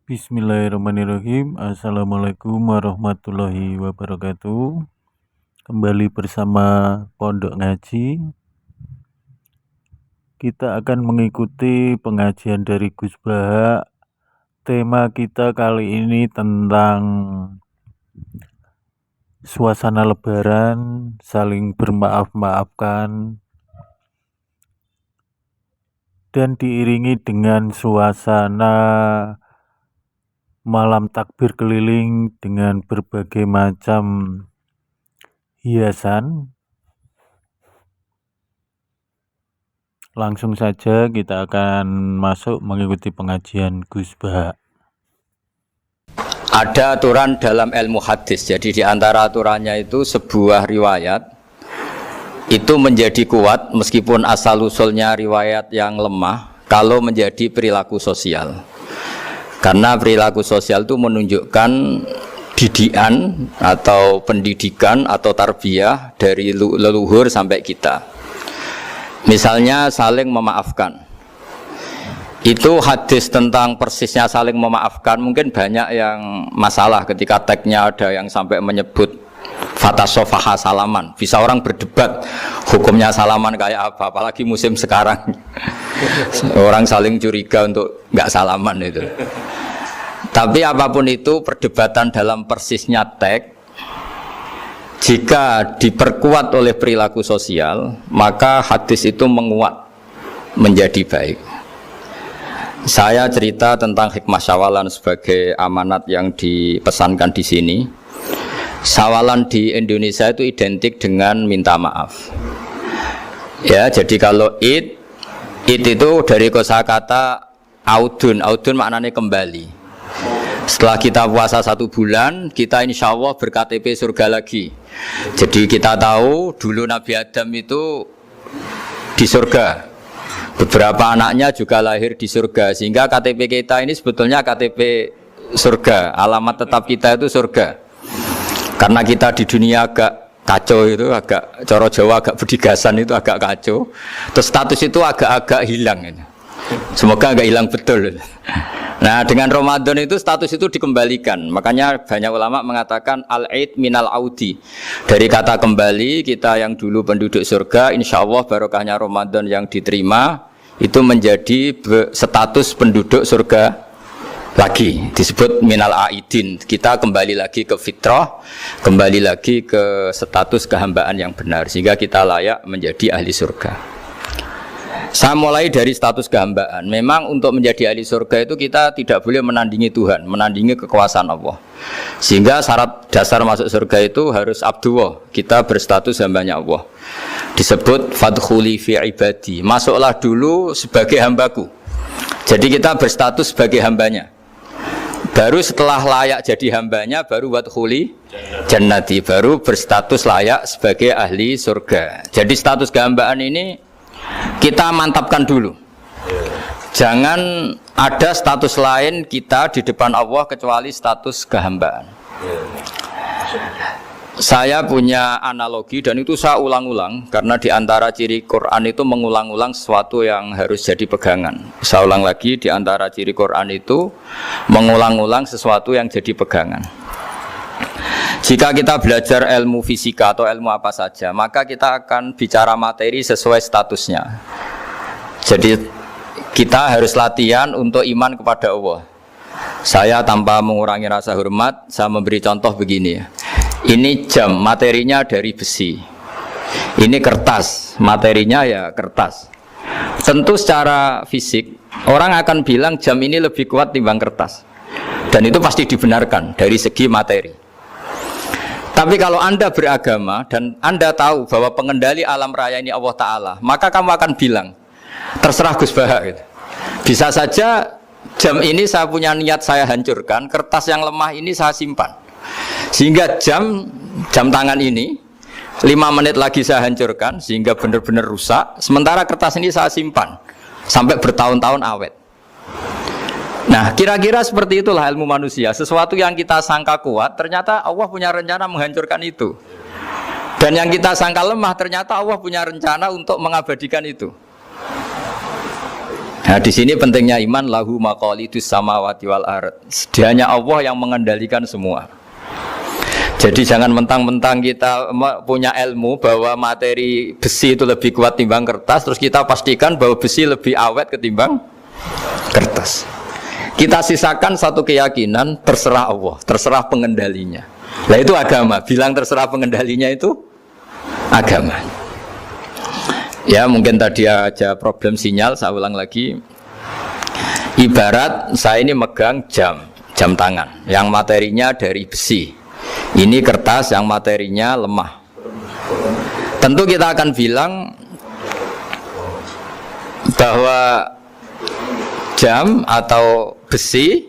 Bismillahirrahmanirrahim. Assalamualaikum warahmatullahi wabarakatuh. Kembali bersama Pondok Ngaji. Kita akan mengikuti pengajian dari Gus Baha. Tema kita kali ini tentang suasana lebaran, saling bermaaf-maafkan, dan diiringi dengan suasana malam takbir keliling dengan berbagai macam hiasan. Langsung saja kita akan masuk mengikuti pengajian Gus Baha. Ada aturan dalam ilmu hadis. Jadi di antara aturannya itu sebuah riwayat itu menjadi kuat meskipun asal usulnya riwayat yang lemah kalau menjadi perilaku sosial. Karena perilaku sosial itu menunjukkan didikan atau pendidikan atau tarbiyah dari leluhur sampai kita. Misalnya saling memaafkan. Itu hadis tentang persisnya saling memaafkan mungkin banyak yang masalah ketika teksnya ada yang sampai menyebut fatasofaha salaman. Bisa orang berdebat hukumnya salaman kayak apa, apalagi musim sekarang. Orang saling curiga untuk nggak salaman itu. Tapi apapun itu perdebatan dalam persisnya teks, jika diperkuat oleh perilaku sosial, maka hadis itu menguat menjadi baik. Saya cerita tentang hikmah syawalan sebagai amanat yang dipesankan di sini. Syawalan di Indonesia itu identik dengan minta maaf. Ya, jadi kalau id itu dari kosakata audun maknanya kembali. Setelah kita puasa 1 bulan, kita insya Allah ber-KTP surga lagi. Jadi kita tahu dulu Nabi Adam itu di surga. Beberapa anaknya juga lahir di surga. Sehingga KTP kita ini sebetulnya KTP surga. Alamat tetap kita itu surga. Karena kita di dunia agak kacau itu, agak coro Jawa, agak bedigasan itu agak kacau. Terus status itu agak-agak hilang. Semoga agak hilang betul. Nah, dengan Ramadan itu status itu dikembalikan. Makanya banyak ulama mengatakan al-aid minal audi. Dari kata kembali, kita yang dulu penduduk surga, insya Allah barokahnya Ramadan yang diterima itu menjadi status penduduk surga lagi. Disebut minal aidin. Kita kembali lagi ke fitrah, kembali lagi ke status kehambaan yang benar, sehingga kita layak menjadi ahli surga. Saya mulai dari status kehambaan. Memang untuk menjadi ahli surga itu kita tidak boleh menandingi Tuhan, menandingi kekuasaan Allah. Sehingga syarat dasar masuk surga itu harus abdullah. Kita berstatus hambanya Allah. Disebut fadkhuli fi ibadi. Masuklah dulu sebagai hambaku. Jadi kita berstatus sebagai hambanya. Baru setelah layak jadi hambanya, baru wadkhuli jannati. Baru berstatus layak sebagai ahli surga. Jadi status kehambaan ini kita mantapkan dulu. Jangan ada status lain kita di depan Allah kecuali status kehambaan. Saya punya analogi dan itu saya ulang-ulang karena di antara ciri Quran itu mengulang-ulang sesuatu yang harus jadi pegangan. Saya ulang lagi, di antara ciri Quran itu mengulang-ulang sesuatu yang jadi pegangan. Jika kita belajar ilmu fisika atau ilmu apa saja, maka kita akan bicara materi sesuai statusnya. Jadi kita harus latihan untuk iman kepada Allah. Saya tanpa mengurangi rasa hormat, saya memberi contoh begini. Ini jam, materinya dari besi. Ini kertas, materinya ya kertas. Tentu secara fisik, orang akan bilang jam ini lebih kuat timbang kertas. Dan itu pasti dibenarkan dari segi materi. Tapi kalau Anda beragama dan Anda tahu bahwa pengendali alam raya ini Allah Ta'ala, maka kamu akan bilang, terserah Gus Baha gitu. Bisa saja jam ini saya punya niat saya hancurkan, kertas yang lemah ini saya simpan. Sehingga jam tangan ini 5 menit lagi saya hancurkan sehingga benar-benar rusak. Sementara kertas ini saya simpan sampai bertahun-tahun awet. Nah, kira-kira seperti itulah ilmu manusia. Sesuatu yang kita sangka kuat, ternyata Allah punya rencana menghancurkan itu. Dan yang kita sangka lemah, ternyata Allah punya rencana untuk mengabadikan itu. Nah, di sini pentingnya iman lahu maqalidus samawati wal ard. Sedianya Allah yang mengendalikan semua. Jadi jangan mentang-mentang kita punya ilmu bahwa materi besi itu lebih kuat timbang kertas, terus kita pastikan bahwa besi lebih awet ketimbang kertas. Kita sisakan satu keyakinan, terserah Allah, terserah pengendalinya. Nah itu agama, bilang terserah pengendalinya itu agama. Ya mungkin tadi aja problem sinyal, saya ulang lagi. Ibarat saya ini megang jam tangan, yang materinya dari besi. Ini kertas yang materinya lemah. Tentu kita akan bilang bahwa jam atau besi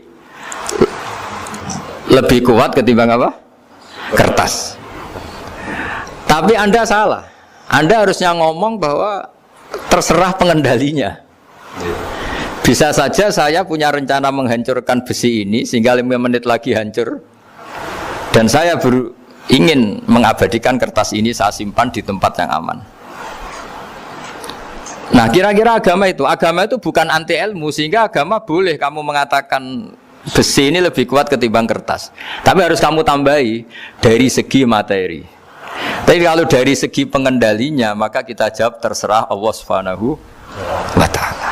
lebih kuat ketimbang apa? Kertas. Tapi Anda salah. Anda harusnya ngomong bahwa terserah pengendalinya. Bisa saja saya punya rencana menghancurkan besi ini sehingga 5 menit lagi hancur. Dan saya ingin mengabadikan kertas ini, saya simpan di tempat yang aman. Nah kira-kira agama itu bukan anti ilmu, sehingga agama boleh kamu mengatakan besi ini lebih kuat ketimbang kertas. Tapi harus kamu tambahi dari segi materi. Tapi kalau dari segi pengendalinya, maka kita jawab terserah Allah Subhanahu wa Ta'ala.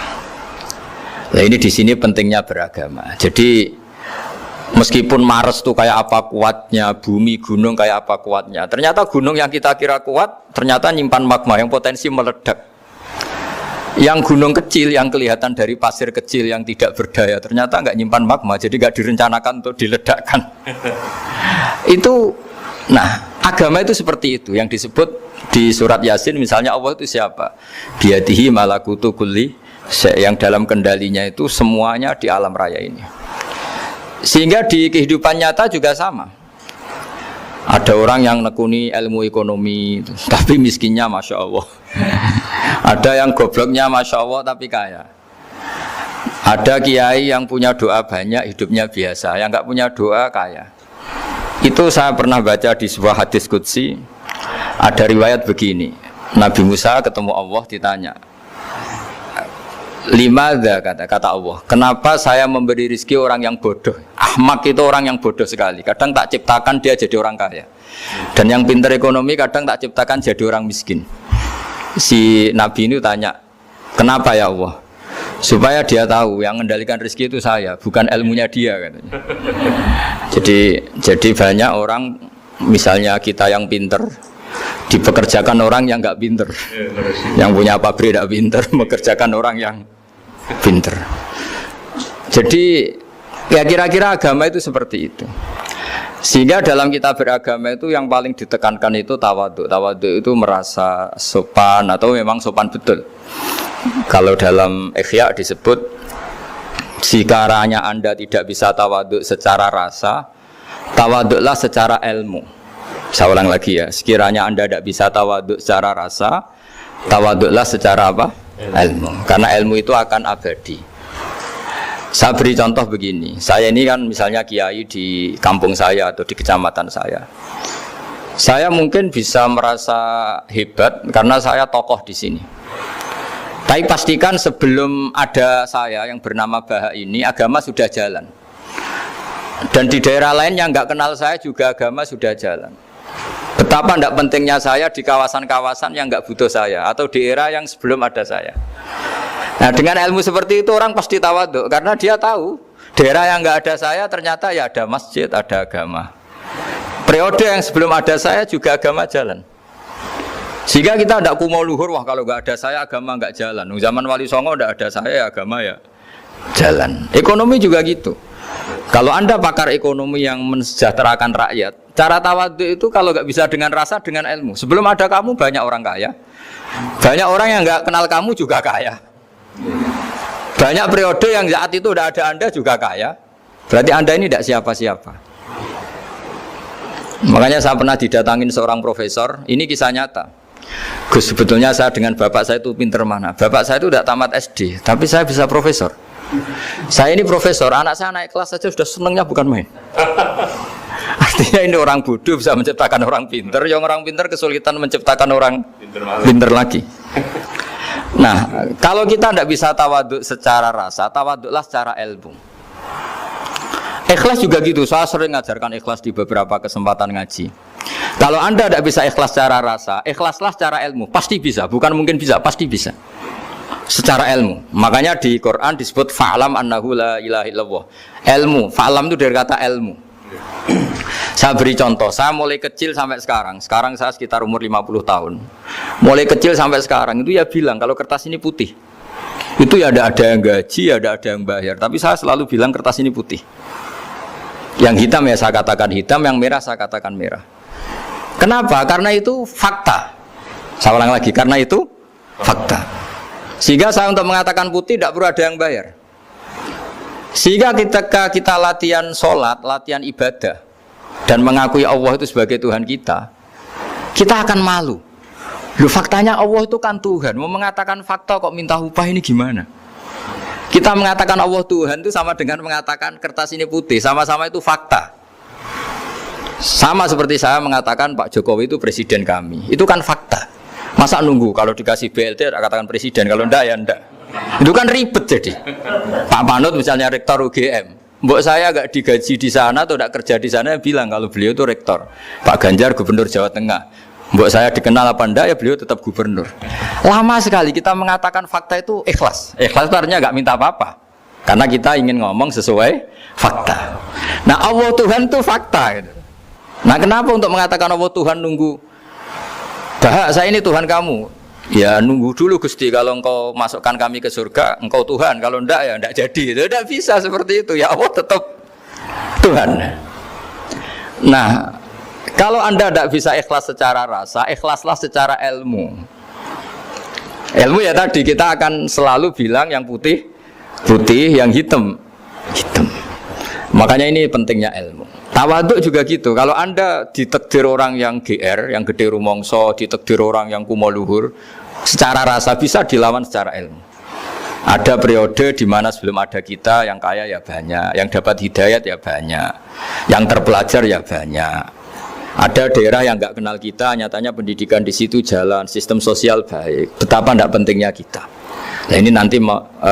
Nah ini di sini pentingnya beragama. Jadi meskipun Mars itu kayak apa kuatnya, bumi, gunung kayak apa kuatnya, ternyata gunung yang kita kira kuat ternyata nyimpan magma yang potensi meledak. Yang gunung kecil yang kelihatan dari pasir kecil yang tidak berdaya ternyata nggak nyimpan magma, jadi nggak direncanakan untuk diledakkan. Itu, nah agama itu seperti itu yang disebut di surat Yasin misalnya Allah itu siapa? Biyadihi malakutu kulli, yang dalam kendalinya itu semuanya di alam raya ini. Sehingga di kehidupan nyata juga sama. Ada orang yang nekuni ilmu ekonomi tapi miskinnya Masya Allah. Ada yang gobloknya Masya Allah tapi kaya. Ada kiai yang punya doa banyak hidupnya biasa, yang nggak punya doa kaya. Itu saya pernah baca di sebuah hadis qudsi. Ada riwayat begini, Nabi Musa ketemu Allah ditanya, limadza kata Allah, kenapa saya memberi rezeki orang yang bodoh? Ahmak itu orang yang bodoh sekali. Kadang tak ciptakan dia jadi orang kaya, dan yang pintar ekonomi kadang tak ciptakan jadi orang miskin. Si Nabi ini tanya, kenapa ya Allah? Supaya dia tahu yang mengendalikan rezeki itu saya, bukan ilmunya dia katanya. Jadi banyak orang, misalnya kita yang pintar dipekerjakan orang yang nggak pintar, yang punya pabrik tidak pintar mengerjakan orang yang pintar. Jadi ya kira-kira agama itu seperti itu. Sehingga dalam kita beragama itu yang paling ditekankan itu tawadhu. Tawadhu itu merasa sopan atau memang sopan betul. Kalau dalam Ihya disebut, sekiranya Anda tidak bisa tawadhu secara rasa, tawadhulah secara ilmu. Saya ulang lagi ya, sekiranya Anda tidak bisa tawadhu secara rasa, tawadhulah secara apa? Ilmu. Karena ilmu itu akan abadi. Saya beri contoh begini, saya ini kan misalnya kiai di kampung saya atau di kecamatan saya. Saya mungkin bisa merasa hebat karena saya tokoh di sini. Tapi pastikan sebelum ada saya yang bernama Baha ini, agama sudah jalan. Dan di daerah lain yang nggak kenal saya juga agama sudah jalan. Betapa tidak pentingnya saya di kawasan-kawasan yang nggak butuh saya, atau di era yang sebelum ada saya. Nah dengan ilmu seperti itu orang pasti tawadhu, karena dia tahu daerah yang nggak ada saya ternyata ya ada masjid, ada agama. Periode yang sebelum ada saya juga agama jalan. Sehingga kita tidak kumo luhur, wah kalau nggak ada saya agama nggak jalan. Zaman Wali Songo tidak ada saya agama ya jalan. Ekonomi juga gitu. Kalau Anda pakar ekonomi yang mensejahterakan rakyat, cara tawadhu itu kalau nggak bisa dengan rasa, dengan ilmu. Sebelum ada kamu banyak orang kaya, banyak orang yang nggak kenal kamu juga kaya. Banyak periode yang saat itu udah ada Anda juga kaya. Berarti Anda ini tidak siapa-siapa. Makanya saya pernah didatangin seorang profesor. Ini kisah nyata. Gus, sebetulnya saya dengan bapak saya itu pinter mana? Bapak saya itu tidak tamat SD, tapi saya bisa profesor. Saya ini profesor, anak saya naik kelas saja sudah senangnya bukan main. Artinya ini orang bodoh bisa menciptakan orang pinter, yang orang pinter kesulitan menciptakan orang pinter lagi. Nah, kalau kita tidak bisa tawaduk secara rasa, tawaduklah secara ilmu. Ikhlas juga gitu, saya sering ngajarkan ikhlas di beberapa kesempatan ngaji. Kalau Anda tidak bisa ikhlas secara rasa, ikhlaslah secara ilmu, pasti bisa, bukan mungkin bisa, pasti bisa. Secara ilmu, makanya di Quran disebut fa'lam annahu la ilaha illallah. Ilmu, fa'lam itu dari kata ilmu. Saya beri contoh, saya mulai kecil sampai sekarang saya sekitar umur 50 tahun. Mulai kecil sampai sekarang itu ya bilang kalau kertas ini putih. Itu ya ada yang gaji, ada yang bayar, tapi saya selalu bilang kertas ini putih. Yang hitam ya saya katakan hitam, yang merah saya katakan merah. Kenapa? Karena itu fakta. Saya ulang lagi, karena itu fakta. Sehingga saya untuk mengatakan putih tidak perlu ada yang bayar. Sehingga ketika kita latihan sholat, latihan ibadah, dan mengakui Allah itu sebagai Tuhan kita akan malu. Loh, faktanya Allah itu kan Tuhan. Mau mengatakan fakta kok minta upah, ini gimana? Kita mengatakan Allah Tuhan itu sama dengan mengatakan kertas ini putih. Sama-sama itu fakta. Sama seperti saya mengatakan Pak Jokowi itu presiden kami. Itu kan fakta. Masa nunggu kalau dikasih BLT katakan presiden, kalau enggak ya enggak. Itu kan ribet jadi. Pak Panut misalnya rektor UGM. Mbok saya enggak digaji di sana atau enggak kerja di sana, bilang kalau beliau itu rektor. Pak Ganjar gubernur Jawa Tengah. Mbok saya dikenal apa enggak, ya beliau tetap gubernur. Lama sekali kita mengatakan fakta itu ikhlas. Ikhlas itu artinya enggak minta apa-apa. Karena kita ingin ngomong sesuai fakta. Nah, Allah Tuhan itu fakta gitu. Nah, kenapa untuk mengatakan Allah Tuhan nunggu? Dah, saya ini Tuhan kamu. Ya nunggu dulu Gusti, kalau engkau masukkan kami ke surga, engkau Tuhan. Kalau enggak ya enggak jadi. Tidak bisa seperti itu. Ya Allah tetap Tuhan. Nah, kalau Anda tidak bisa ikhlas secara rasa, ikhlaslah secara ilmu. Ilmu ya tadi kita akan selalu bilang yang putih putih, yang hitam hitam. Makanya ini pentingnya ilmu. Tawaduk juga gitu. Kalau Anda ditakdir orang yang GR, yang gede rumongso, ditakdir orang yang kumo luhur, secara rasa bisa dilawan secara ilmu. Ada periode di mana sebelum ada kita yang kaya ya banyak, yang dapat hidayat ya banyak, yang terpelajar ya banyak. Ada daerah yang nggak kenal kita, nyatanya pendidikan di situ jalan, sistem sosial baik. Betapa tidak pentingnya kita. Nah, ini nanti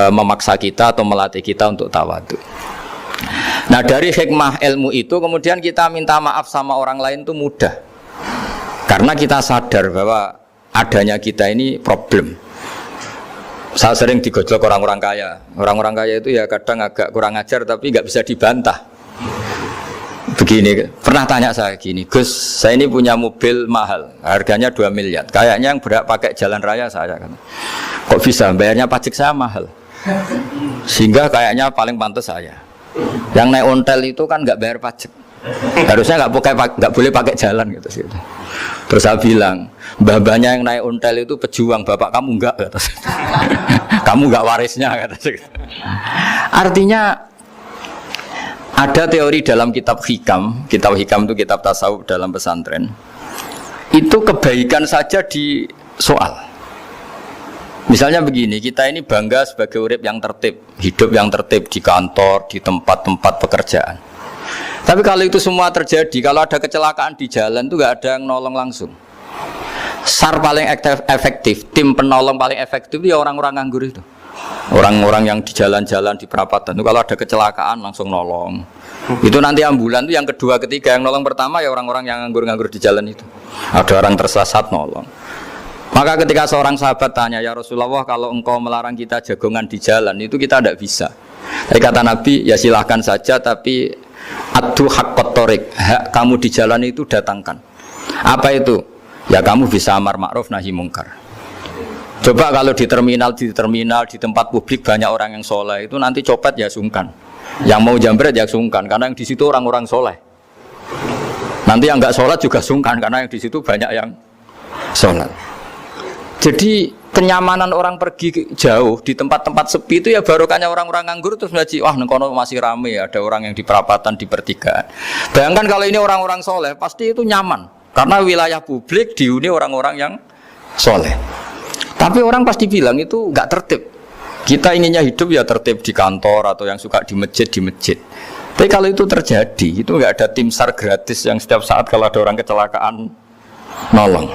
memaksa kita atau melatih kita untuk tawaduk. Nah, dari hikmah ilmu itu kemudian kita minta maaf sama orang lain itu mudah. Karena kita sadar bahwa adanya kita ini problem. Saya sering digojlok orang-orang kaya. Orang-orang kaya itu ya kadang agak kurang ajar tapi nggak bisa dibantah. Begini, pernah tanya saya gini, Gus, saya ini punya mobil mahal, harganya 2 miliar. Kayaknya yang berak pakai jalan raya saya kan. Kok bisa bayarnya pajak saya mahal? Sehingga kayaknya paling pantas saya. Yang naik ontel itu kan nggak bayar pajak, harusnya nggak boleh pakai jalan gitu. Terus saya bilang, babanya yang naik ontel itu pejuang, bapak kamu nggak, kata saya. Kamu nggak warisnya, kata saya. Artinya ada teori dalam kitab hikam itu kitab tasawuf dalam pesantren. Itu kebaikan saja di soal. Misalnya begini, kita ini bangga sebagai urip yang tertib, hidup yang tertib di kantor, di tempat-tempat pekerjaan. Tapi kalau itu semua terjadi, kalau ada kecelakaan di jalan itu gak ada yang nolong langsung. SAR paling efektif, tim penolong paling efektif ya orang-orang nganggur itu. Orang-orang yang di jalan-jalan, di perapatan itu kalau ada kecelakaan langsung nolong. Itu nanti ambulan itu yang kedua, ketiga, yang nolong pertama ya orang-orang yang nganggur-nganggur di jalan itu. Ada orang tersesat nolong. Maka ketika seorang sahabat tanya, ya Rasulullah, kalau engkau melarang kita jagongan di jalan, itu kita tidak bisa. Tapi kata Nabi, ya silahkan saja, tapi adu haqqat thoriq, hak kamu di jalan itu datangkan. Apa itu? Ya kamu bisa amar ma'ruf nahi mungkar. Coba kalau di terminal, di tempat publik banyak orang yang soleh, itu nanti copet ya sungkan. Yang mau jambret ya sungkan, karena yang di situ orang-orang soleh. Nanti yang nggak sholat juga sungkan, karena yang di situ banyak yang sholat. Jadi kenyamanan orang pergi jauh di tempat-tempat sepi itu ya barokahnya orang-orang nganggur terus ngaji, wah nengkono masih rame, ada orang yang di perapatan, di pertigaan. Bayangkan kalau ini orang-orang soleh, pasti itu nyaman karena wilayah publik dihuni orang-orang yang soleh. Tapi orang pasti bilang itu nggak tertib. Kita inginnya hidup ya tertib di kantor atau yang suka di masjid, di masjid. Tapi kalau itu terjadi, itu nggak ada tim SAR gratis yang setiap saat kalau ada orang kecelakaan nolong.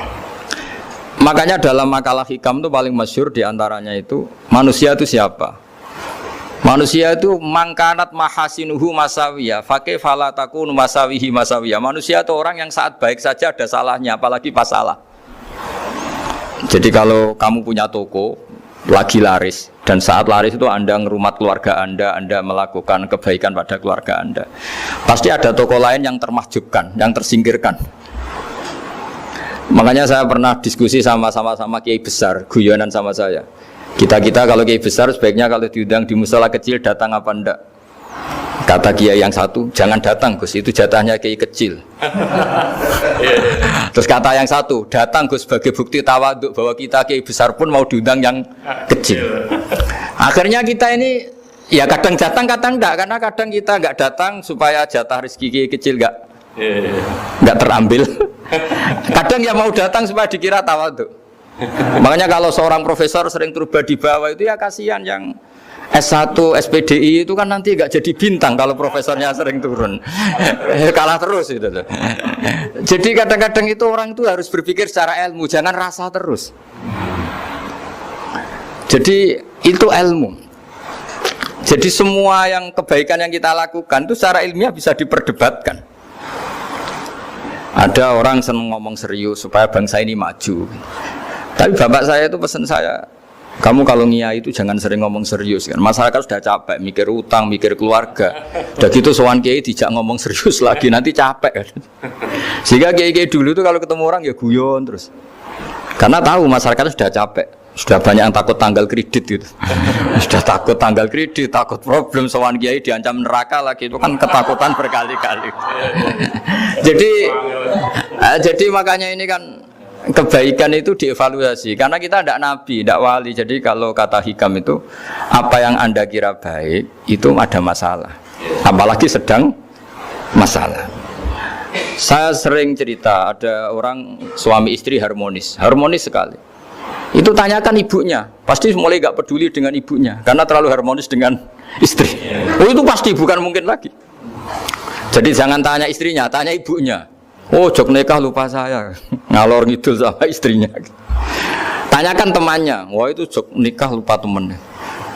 Makanya dalam makalah hikam itu paling masyhur diantaranya itu manusia itu siapa? Manusia itu mangkanat mahasinuhu masawiya, fakih falatakun masawihi masawiya. Manusia itu orang yang saat baik saja ada salahnya, apalagi pas salah. Jadi kalau kamu punya toko lagi laris dan saat laris itu Anda ngerumat keluarga Anda melakukan kebaikan pada keluarga Anda, pasti ada toko lain yang termahjubkan, yang tersingkirkan. Makanya saya pernah diskusi sama kiai besar, guyonan sama saya. Kita kalau kiai besar sebaiknya kalau diundang di musala kecil datang apa enggak? Kata kiai yang satu, jangan datang Gus, itu jatahnya kiai kecil. Terus kata yang satu, datang Gus sebagai bukti tawaduk bahwa kita kiai besar pun mau diundang yang kecil. Akhirnya kita ini ya kadang datang kadang enggak, karena kadang kita enggak datang supaya jatah rezeki kiai kecil enggak terambil. Kadang ya mau datang supaya dikira tawaduk. Makanya kalau seorang profesor sering turba di bawah itu ya kasihan yang S1, SPDI itu kan nanti enggak jadi bintang kalau profesornya sering turun. Kalah terus gitu loh. Jadi kadang-kadang itu orang itu harus berpikir secara ilmu, jangan rasa terus. Jadi itu ilmu. Jadi semua yang kebaikan yang kita lakukan itu secara ilmiah bisa diperdebatkan. Ada orang senang ngomong serius supaya bangsa ini maju. Tapi bapak saya itu pesan saya, kamu kalau ngiyai itu jangan sering ngomong serius kan. Masyarakat sudah capek mikir utang, mikir keluarga. Udah gitu sowan kiai dijak ngomong serius lagi nanti capek kan. Sehingga kiai-kiai dulu itu kalau ketemu orang ya guyon terus. Karena tahu masyarakat sudah capek. Sudah banyak yang takut tanggal kredit gitu. Sudah takut tanggal kredit, takut problem sowan kiai diancam neraka lagi, itu kan ketakutan berkali-kali. Jadi makanya ini kan kebaikan itu dievaluasi karena kita tidak nabi, tidak wali. Jadi kalau kata hikam itu apa yang Anda kira baik itu ada masalah. Apalagi sedang masalah. Saya sering cerita ada orang suami istri harmonis sekali. Itu tanyakan ibunya, pasti mulai gak peduli dengan ibunya karena terlalu harmonis dengan istri. Oh itu pasti bukan mungkin lagi. Jadi jangan tanya istrinya, tanya ibunya. Oh jok nikah lupa saya, ngalor ngidul sama istrinya. Tanyakan temannya, wah itu jok nikah lupa temennya.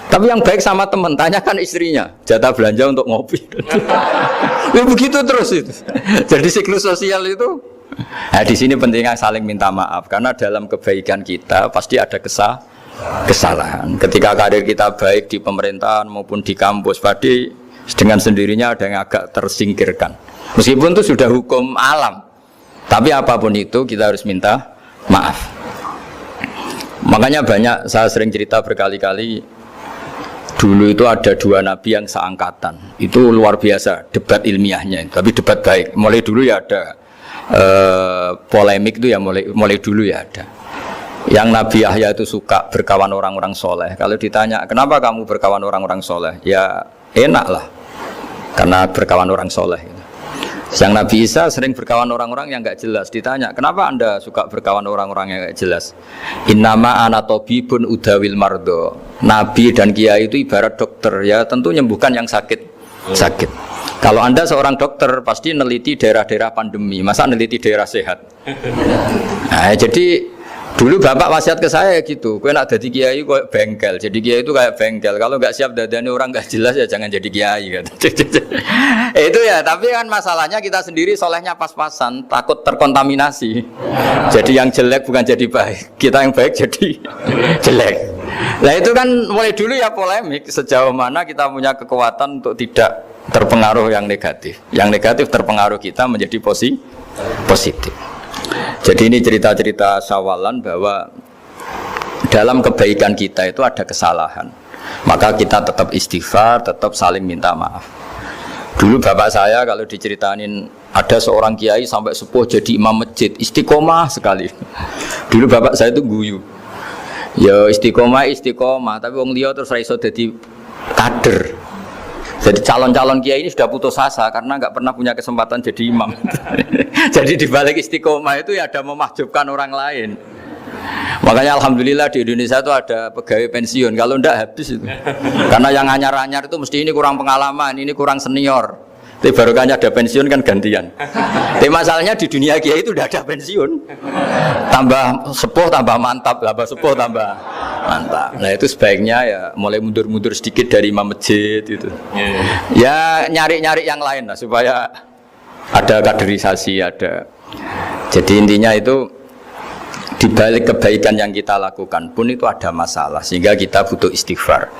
Tapi yang baik sama teman, tanyakan istrinya, jatah belanja untuk ngopi. Ya begitu terus itu. Jadi siklus sosial itu. Nah, di sini pentingnya saling minta maaf karena dalam kebaikan kita pasti ada kesalahan. Ketika karir kita baik di pemerintahan maupun di kampus, pasti dengan sendirinya ada yang agak tersingkirkan. Meskipun itu sudah hukum alam, tapi apapun itu kita harus minta maaf. Makanya banyak saya sering cerita berkali-kali. Dulu itu ada dua nabi yang seangkatan. Itu luar biasa debat ilmiahnya, tapi debat baik. Mulai dulu ya ada polemik itu ya mulai dulu ya ada. Yang Nabi Yahya itu suka berkawan orang-orang soleh. Kalau ditanya kenapa kamu berkawan orang-orang soleh, ya enak lah karena berkawan orang soleh. Yang Nabi Isa sering berkawan orang-orang yang nggak jelas. Ditanya kenapa anda suka berkawan orang-orang yang nggak jelas, innama ana tabibun udawil mardo. Nabi dan kiai itu ibarat dokter, ya tentu menyembuhkan yang sakit. Kalau anda seorang dokter pasti neliti daerah-daerah pandemi, masa neliti daerah sehat? Nah, jadi dulu bapak wasiat ke saya gitu, kowe nak jadi kiai kok bengkel. Jadi kiai itu kayak bengkel, kalau nggak siap dadani orang nggak jelas ya jangan jadi kiai. Itu ya, tapi kan masalahnya kita sendiri solehnya pas-pasan, takut terkontaminasi. Jadi yang jelek bukan jadi baik, kita yang baik jadi jelek. Nah itu kan mulai dulu ya polemik sejauh mana kita punya kekuatan untuk tidak terpengaruh yang negatif. Yang negatif terpengaruh kita menjadi positif. Jadi ini cerita-cerita sawalan bahwa dalam kebaikan kita itu ada kesalahan. Maka kita tetap istighfar, tetap saling minta maaf. Dulu bapak saya kalau diceritain ada seorang kiai sampai sepuh jadi imam masjid, istiqomah sekali. Dulu bapak saya itu guyu. Ya istiqomah, tapi wong liya terus ra iso dadi kader. Jadi calon-calon kiai ini sudah putus asa karena nggak pernah punya kesempatan jadi imam. Jadi di balik istiqomah itu ya ada memahjubkan orang lain. Makanya alhamdulillah di Indonesia itu ada pegawai pensiun. Kalau enggak habis itu. Karena yang anyar-anyar itu mesti ini kurang pengalaman, ini kurang senior. Tapi barokahnya ada pensiun kan gantian. Tapi masalahnya di dunia kiai itu udah ada pensiun. Tambah sepuh tambah mantap, tambah sepuh tambah mantap. Nah itu sebaiknya ya mulai mundur-mundur sedikit dari imam masjid itu. Ya nyari-nyari yang lain lah supaya ada kaderisasi, ada. Jadi intinya itu di balik kebaikan yang kita lakukan pun itu ada masalah sehingga kita butuh istighfar.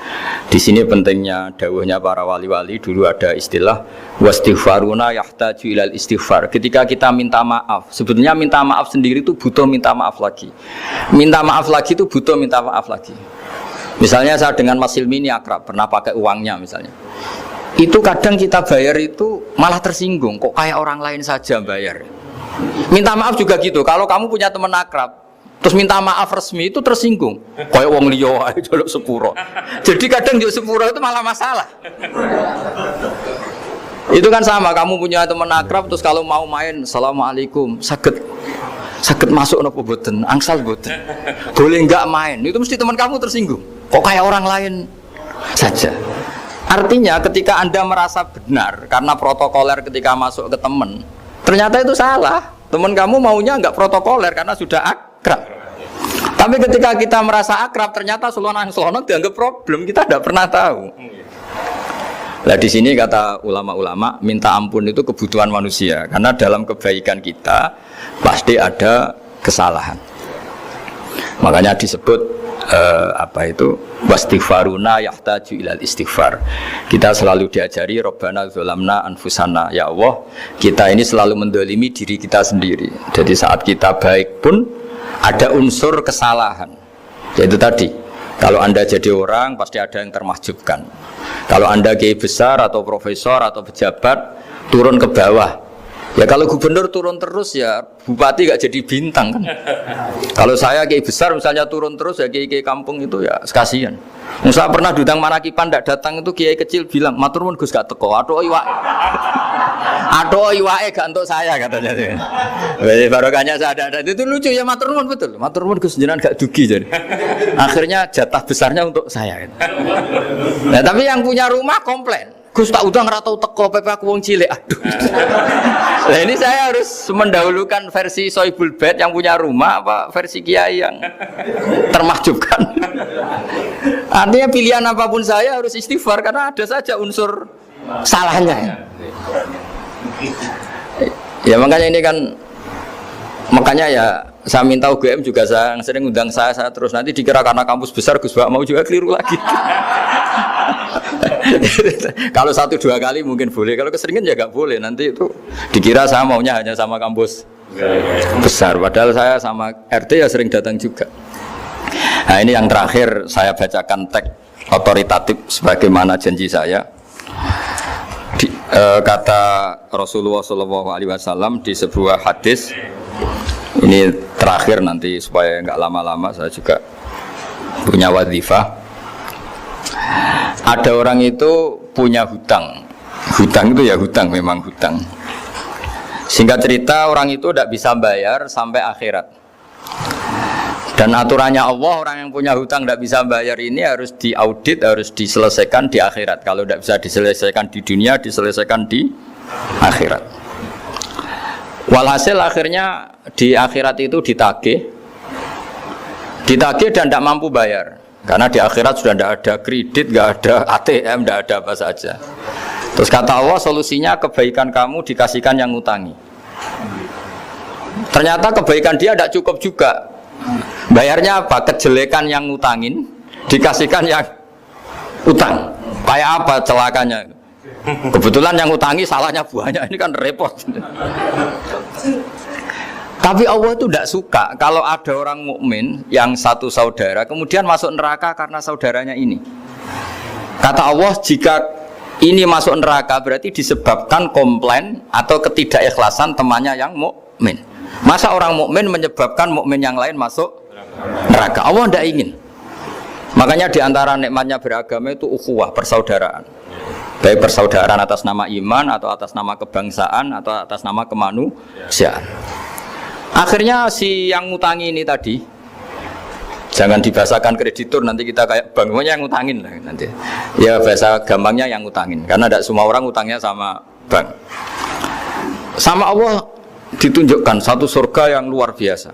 Di sini pentingnya dawuhnya para wali-wali, dulu ada istilah wastighfaruna yahtaju ilal istighfar. Ketika kita minta maaf, sebetulnya minta maaf sendiri itu butuh minta maaf lagi. Minta maaf lagi itu butuh minta maaf lagi. Misalnya saya dengan Mas Hilmi ini akrab, pernah pakai uangnya misalnya. Itu kadang kita bayar itu malah tersinggung, kok kayak orang lain saja bayar. Minta maaf juga gitu. Kalau kamu punya teman akrab terus minta maaf resmi itu tersinggung. Kayak wong liya ae jaluk sepuro. Jadi kadang jaluk sepuro itu malah masalah. Itu kan sama, kamu punya teman akrab terus kalau mau main assalamualaikum, saged masuk napa boten? Angsal boten. Boleh enggak main? Itu mesti teman kamu tersinggung. Kok kayak orang lain saja. Artinya ketika Anda merasa benar karena protokoler ketika masuk ke teman, ternyata itu salah. Teman kamu maunya enggak protokoler karena sudah akrab. Tapi ketika kita merasa akrab, ternyata selonang-selonang dianggap problem, kita tidak pernah tahu. Nah di sini kata ulama-ulama, minta ampun itu kebutuhan manusia, karena dalam kebaikan kita pasti ada kesalahan. Makanya disebut wastighfaruna yahtaju ilal istighfar. Kita selalu diajari Rabbana dzalamna anfusana, ya Allah, kita ini selalu mendolimi diri kita sendiri. Jadi saat kita baik pun ada unsur kesalahan. Yaitu tadi, kalau Anda jadi orang pasti ada yang termahjubkan. Kalau Anda kiai besar atau profesor atau pejabat turun ke bawah, ya kalau gubernur turun terus ya bupati gak jadi bintang kan. Kalau saya kiai besar misalnya turun terus ya kiai kampung itu ya kasihan. Saya pernah diundang Manakipan tidak datang itu kiai kecil bilang matur nuwun Gus gak teko. Aduh iwake gak untuk saya katanya. Barokahnya saya ada. Itu lucu ya, matur nuwun betul. Matur nuwun Gus jenengan gak dugi jadi. Akhirnya jatah besarnya untuk saya. Nah, tapi yang punya rumah komplain. Gus tak udang ora tau teko PP aku wong cilik. Aduh. Nah ini saya harus mendahulukan versi Sohibul Bait yang punya rumah apa versi kiai yang termahjubkan. Artinya pilihan apapun saya harus istighfar karena ada saja unsur salahnya. Ya makanya ini kan, makanya ya saya minta UGM juga saya sering undang saya terus, nanti dikira karena kampus besar Gus Bak mau juga keliru lagi. Kalau 1-2 kali mungkin boleh, kalau keseringan ya gak boleh, nanti itu dikira saya maunya hanya sama kampus besar, padahal saya sama RT ya sering datang juga. Nah ini yang terakhir saya bacakan teks otoritatif sebagaimana janji saya. Kata Rasulullah SAW di sebuah hadis, ini terakhir nanti supaya nggak lama-lama, saya juga punya wadhifah. Ada orang itu punya hutang itu ya hutang, memang hutang. Singkat cerita orang itu tidak bisa bayar sampai akhirat. Dan aturannya Allah, orang yang punya hutang tidak bisa bayar ini harus diaudit, harus diselesaikan di akhirat. Kalau tidak bisa diselesaikan di dunia, diselesaikan di akhirat. Walhasil akhirnya di akhirat itu ditagih dan tidak mampu bayar. Karena di akhirat sudah tidak ada kredit, tidak ada ATM, tidak ada apa saja. Terus kata Allah, solusinya kebaikan kamu dikasihkan yang ngutangi. Ternyata kebaikan dia tidak cukup juga. Bayarnya apa? Kejelekan yang ngutangin dikasihkan yang utang. Kayak apa celakanya? Kebetulan yang ngutangi salahnya banyak, ini kan repot. Tapi Allah itu tidak suka kalau ada orang mukmin yang satu saudara kemudian masuk neraka karena saudaranya ini. Kata Allah, jika ini masuk neraka berarti disebabkan komplain atau ketidakikhlasan temannya yang mukmin. Masa orang mukmin menyebabkan mukmin yang lain masuk neraka? Allah tidak ingin. Makanya diantara nikmatnya beragama itu ukhuwah, persaudaraan. Baik persaudaraan atas nama iman atau atas nama kebangsaan atau atas nama kemanusiaan. Akhirnya si yang ngutangi ini tadi, jangan dibahasakan kreditur, nanti kita kayak bank, yang ngutangin lah nanti. Ya bahasa gampangnya yang ngutangin, karena tidak semua orang ngutangnya sama bank. Sama Allah ditunjukkan satu surga yang luar biasa.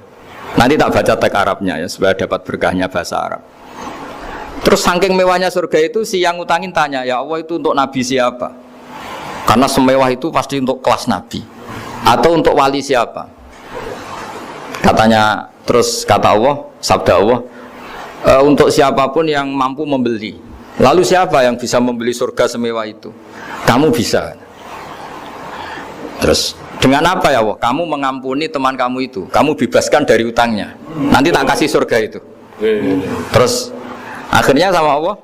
Nanti tak baca teks Arabnya ya supaya dapat berkahnya bahasa Arab. Terus saking mewahnya surga itu si yang ngutangin tanya, ya Allah itu untuk nabi siapa? Karena semewah itu pasti untuk kelas nabi. Atau untuk wali siapa? Katanya, terus kata Allah, sabda Allah, untuk siapapun yang mampu membeli. Lalu siapa yang bisa membeli surga semewah itu? Kamu bisa. Terus dengan apa ya Allah? Kamu mengampuni teman kamu itu, kamu bebaskan dari utangnya. Nanti tak kasih surga itu. Terus akhirnya sama Allah,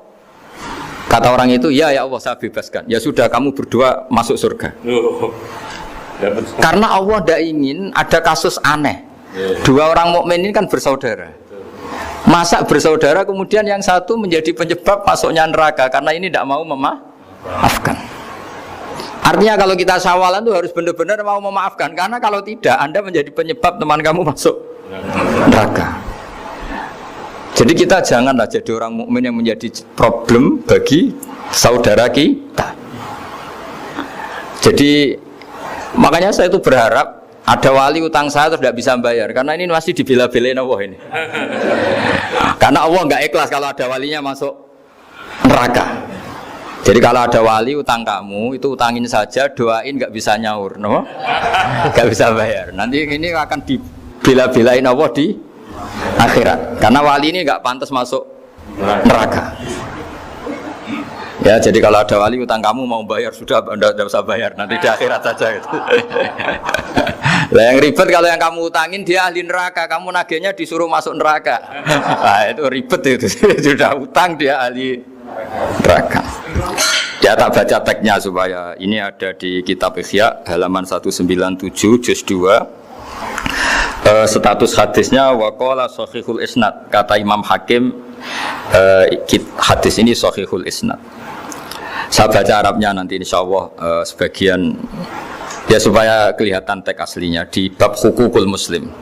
kata orang itu, ya Allah saya bebaskan. Ya sudah, kamu berdua masuk surga. Karena Allah tidak ingin ada kasus aneh. Dua orang mukmin ini kan bersaudara. Masa bersaudara kemudian yang satu menjadi penyebab masuknya neraka karena ini tidak mau memaafkan. Artinya kalau kita syawalan itu harus benar-benar mau memaafkan, karena kalau tidak Anda menjadi penyebab teman kamu masuk neraka. Jadi kita janganlah jadi orang mukmin yang menjadi problem bagi saudara kita. Jadi makanya saya itu berharap ada wali utang saya terus tidak bisa bayar, karena ini masih dibela-belain Allah ini. Karena Allah nggak ikhlas kalau ada walinya masuk neraka. Jadi kalau ada wali utang kamu, itu utangin saja, doain nggak bisa nyaur, no? Nggak bisa bayar. Nanti ini akan dibela-belain Allah di akhirat. Karena wali ini nggak pantas masuk neraka. Ya, jadi kalau ada wali utang kamu mau bayar, sudah Anda tidak usah bayar, nanti di akhirat saja. Gitu. Lah yang ribet kalau yang kamu utangin dia ahli neraka, kamu nagihnya disuruh masuk neraka. Nah, itu ribet itu. Sudah utang dia ahli neraka. Ya tak baca teksnya supaya ini ada di kitab Ihya halaman 197 juz 2. Status hadisnya waqala sahihul isnad, kata Imam Hakim, hadis ini sahihul isnad. Saya baca Arabnya nanti insyaallah sebagian ya supaya kelihatan teks aslinya di bab hukukul muslim.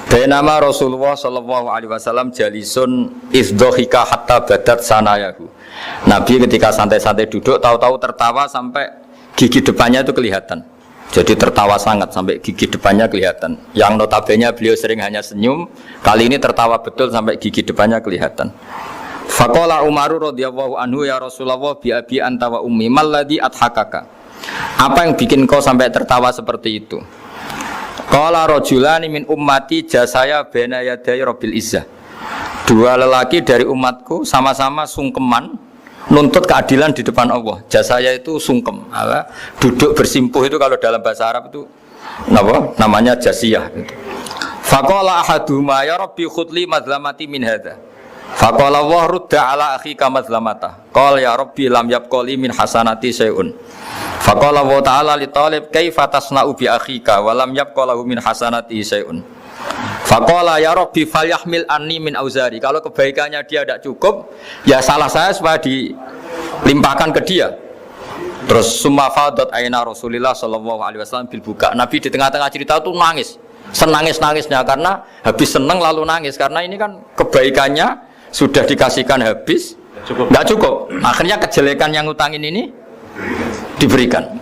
Bainama Rasulullah sallallahu alaihi wasallam jalisun izdhika hatta badat sanayahu. Nabi ketika santai-santai duduk tahu-tahu tertawa sampai gigi depannya itu kelihatan. Jadi tertawa sangat sampai gigi depannya kelihatan. Yang notabene beliau sering hanya senyum, kali ini tertawa betul sampai gigi depannya kelihatan. Faqala Umar radhiyallahu anhu, ya Rasulullah bi abi anta wa ummi malladhi adhakaka. Apa yang bikin kau sampai tertawa seperti itu? Qala rajulani min ummati jasaya baina yaday rabbil izzah. Dua lelaki dari umatku sama-sama sungkeman nuntut keadilan di depan Allah. Jasaya itu sungkem, duduk bersimpuh itu kalau dalam bahasa Arab itu namanya jasiyah. Faqala ahaduhuma ya rabbi khudli madlamati min hadza. Faqala wa rudda ala akhika madlamata. Qala ya rabbi lam yabqali min hasanati syai'un. Faqala wa ta'ala li talib kaifa tasna'u bi akhika wa lam yabqalahu min hasanati syai'un. Faqala ya rabbi falyahmil anni min auzari. Kalau kebaikannya dia tidak cukup, ya salah saya supaya dilimpahkan ke dia. Terus summa fadat aina Rasulillah sallallahu alaihi wasallam bil buka. Nabi di tengah-tengah cerita itu nangis. Senangis-nangisnya karena habis senang lalu nangis karena ini kan kebaikannya sudah dikasihkan habis, enggak cukup. Akhirnya kejelekan yang ngutangin ini diberikan.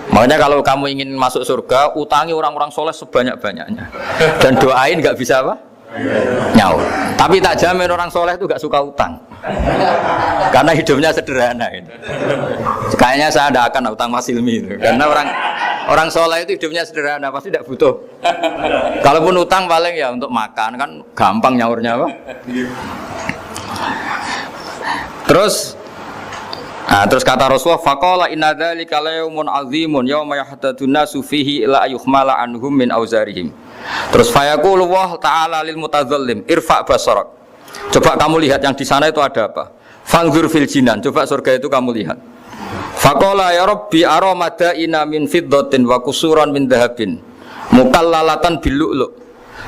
Makanya kalau kamu ingin masuk surga, utangi orang-orang soleh sebanyak-banyaknya dan doain nggak bisa apa? Nyaur. Tapi tak jamin orang soleh itu nggak suka utang karena hidupnya sederhana gitu. Kayaknya saya tidak akan utang Mas Ilmi itu. Karena orang soleh itu hidupnya sederhana, pasti tidak butuh. Kalaupun utang paling ya untuk makan, kan gampang nyaurnya apa? Terus kata Rasulullah, faqala inna dzalika layaumun azimun yauma yahtadun nasu fihi ila ayuhmala anhum min auzarihim. Terus fayaqulu wa ta'ala lil mutadzallim irfa basarak. Coba kamu lihat yang di sana itu ada apa? Fanzur fil jinan, coba surga itu kamu lihat. Faqala ya rabbi ara madaina min fiddatin wa kusuran min dhahabin mukallalatan bil lu'lu'.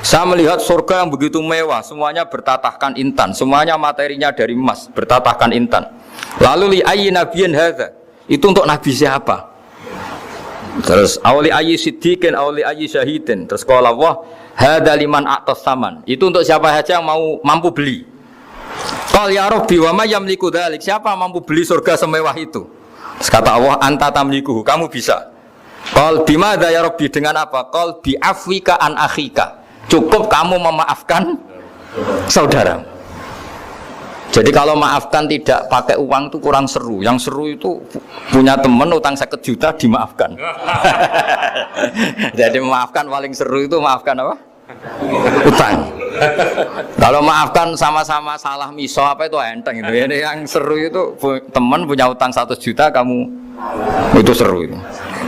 Saya melihat surga yang begitu mewah, semuanya bertatahkan intan, semuanya materinya dari emas, bertatahkan intan. Lalu li ayyi nabiyyin hadza? Itu untuk nabi siapa? Terus awli ayyi siddiqin awli ayyi syahidin. Terus qala Allah hadza liman a'tas saman. Itu untuk siapa saja yang mampu beli. Qal ya rabbi wa may yamliku dzalik? Siapa mampu beli surga semewah itu? Kata Allah, anta tamliku, kamu bisa. Qal bima ya Rabbi, dengan apa? Qal bi afwika an akhika. Cukup kamu memaafkan saudara. Jadi kalau maafkan tidak pakai uang itu kurang seru. Yang seru itu punya teman utang 1 juta dimaafkan. Jadi memaafkan paling seru itu maafkan apa? Utang. Kalau maafkan sama-sama salah miso apa itu enteng itu. Ini yang seru itu teman punya utang 1 juta kamu itu seru itu.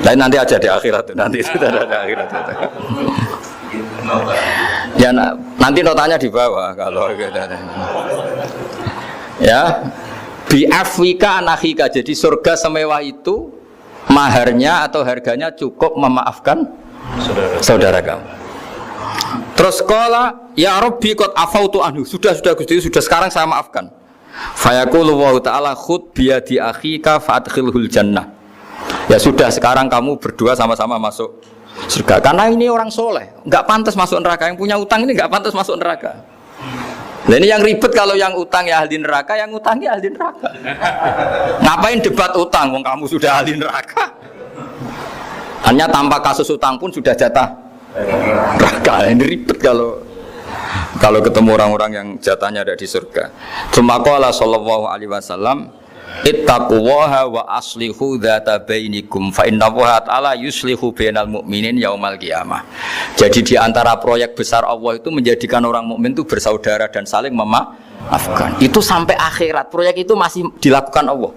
Dan nanti aja di akhirat itu, nanti itu ada di akhirat itu. Ya nanti notanya di bawah kalau gitu. Ya, bi afwika anakhika. Jadi surga semewah itu maharnya atau harganya cukup memaafkan saudara kamu. Terus qala ya Rabbi qad afautu anhu. Sudah Gusti, sudah sekarang saya maafkan. Fayaqulu wa ta'ala khud bi yadi akhika fa'adkhilhul jannah. Ya sudah, sekarang kamu berdua sama-sama masuk surga. Karena ini orang soleh, enggak pantas masuk neraka. Yang punya utang ini enggak pantas masuk neraka. Nah ini yang ribet kalau yang utang ya ahli neraka, yang utangi ahli neraka. Ngapain debat utang, wong kamu sudah ahli neraka. Hanya tanpa kasus utang pun sudah jatah neraka. Ini ribet kalau ketemu orang-orang yang jatahnya ada di surga. Cuma qala sallallahu alaihi wasallam, ittaqullaha wa aslihu dzata bainikum fa innallaha ta'ala yuslihu bainal mu'minin yaumal qiyamah. Jadi di antara proyek besar Allah itu menjadikan orang mukmin itu bersaudara dan saling memaafkan. Itu sampai akhirat proyek itu masih dilakukan Allah.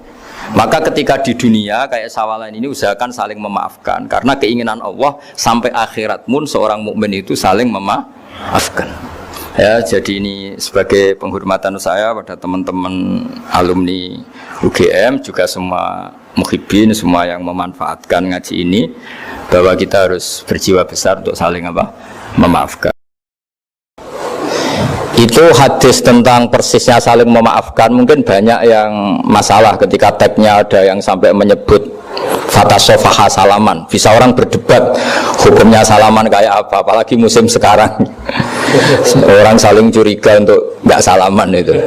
Maka ketika di dunia kayak sawalan ini usahakan saling memaafkan karena keinginan Allah sampai akhirat pun seorang mukmin itu saling memaafkan. Ya, jadi ini sebagai penghormatan saya pada teman-teman alumni UGM, juga semua muhibbin, semua yang memanfaatkan ngaji ini, bahwa kita harus berjiwa besar untuk saling memaafkan. Itu hadis tentang persisnya saling memaafkan. Mungkin banyak yang masalah ketika tagnya ada yang sampai menyebut fatasofaha salaman. Bisa orang berdebat hukumnya salaman kayak apa, apalagi musim sekarang. Orang saling curiga untuk nggak salaman itu.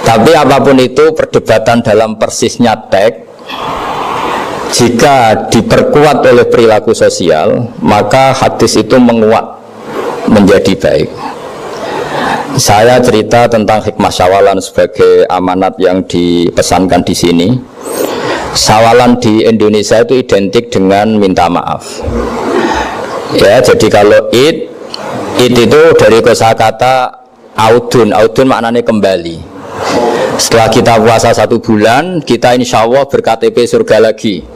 Tapi apapun itu perdebatan dalam persisnya tag, jika diperkuat oleh perilaku sosial, maka hadis itu menguat menjadi baik. Saya cerita tentang hikmah syawalan sebagai amanat yang dipesankan di sini. Syawalan di Indonesia itu identik dengan minta maaf. Ya, jadi kalau id itu dari kosakata audun maknanya kembali. Setelah kita puasa 1 bulan, kita insya Allah ber-KTP surga lagi.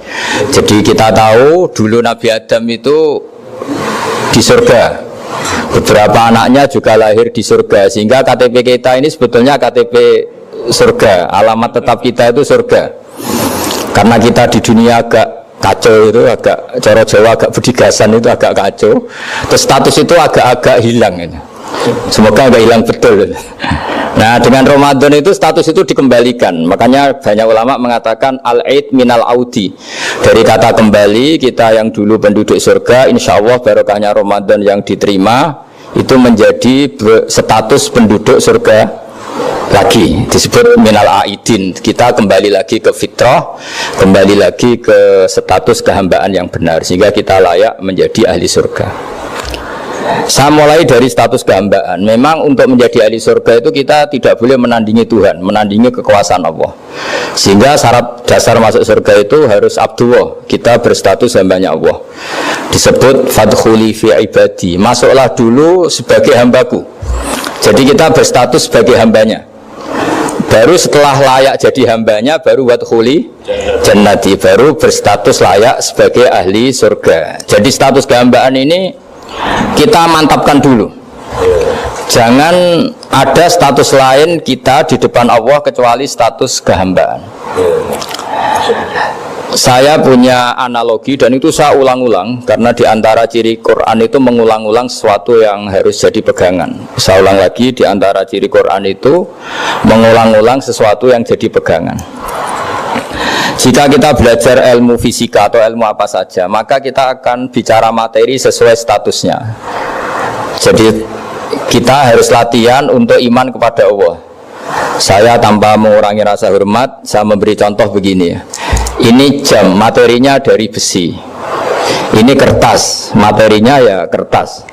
Jadi kita tahu dulu Nabi Adam itu di surga, beberapa anaknya juga lahir di surga, sehingga KTP kita ini sebetulnya KTP surga, alamat tetap kita itu surga. Karena kita di dunia agak kacau itu, agak coro Jawa, agak bedigasan itu agak kacau, terus status itu agak-agak hilang ini. Semoga agak hilang betul. Nah, dengan Ramadan itu status itu dikembalikan. Makanya banyak ulama mengatakan al-aid minal audi. Dari kata kembali, kita yang dulu penduduk surga, insya Allah barokahnya Ramadan yang diterima itu menjadi status penduduk surga lagi, disebut minal aidin. Kita kembali lagi ke fitrah, kembali lagi ke status kehambaan yang benar, sehingga kita layak menjadi ahli surga. Saya mulai dari status kehambaan. Memang untuk menjadi ahli surga itu kita tidak boleh menandingi Tuhan, menandingi kekuasaan Allah. Sehingga syarat dasar masuk surga itu harus abdullah, kita berstatus hambanya Allah. Disebut fadkhuli fi ibadi, masuklah dulu sebagai hambaku. Jadi kita berstatus sebagai hambanya. Baru setelah layak jadi hambanya, baru wadkhuli jannati, baru berstatus layak sebagai ahli surga. Jadi status kehambaan ini kita mantapkan dulu. Jangan ada status lain kita di depan Allah kecuali status kehambaan. Saya punya analogi dan itu saya ulang-ulang karena di antara ciri Quran itu mengulang-ulang sesuatu yang harus jadi pegangan. Saya ulang lagi, di antara ciri Quran itu mengulang-ulang sesuatu yang jadi pegangan. Jika kita belajar ilmu fisika atau ilmu apa saja, maka kita akan bicara materi sesuai statusnya. Jadi kita harus latihan untuk iman kepada Allah. Saya tanpa mengurangi rasa hormat, saya memberi contoh begini. Ini jam, materinya dari besi. Ini kertas, materinya ya kertas.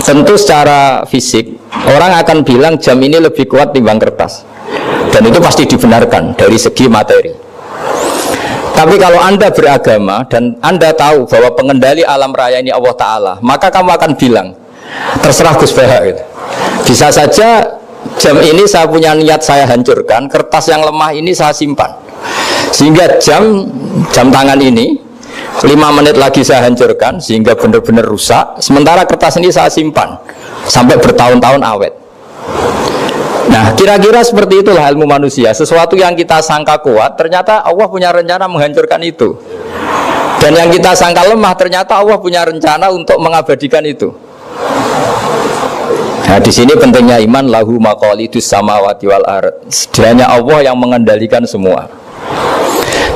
Tentu secara fisik orang akan bilang jam ini lebih kuat timbang kertas. Dan itu pasti dibenarkan dari segi materi. Tapi kalau Anda beragama dan Anda tahu bahwa pengendali alam raya ini Allah Ta'ala, maka kamu akan bilang, terserah Gus Baha gitu. Bisa saja jam ini saya punya niat saya hancurkan, kertas yang lemah ini saya simpan. Sehingga jam tangan ini 5 menit lagi saya hancurkan sehingga benar-benar rusak. Sementara kertas ini saya simpan sampai bertahun-tahun awet. Nah, kira-kira seperti itulah ilmu manusia. Sesuatu yang kita sangka kuat, ternyata Allah punya rencana menghancurkan itu. Dan yang kita sangka lemah, ternyata Allah punya rencana untuk mengabadikan itu. Nah, di sini pentingnya iman, lahu maqalidus samawati wal ard. Hanya Allah yang mengendalikan semua.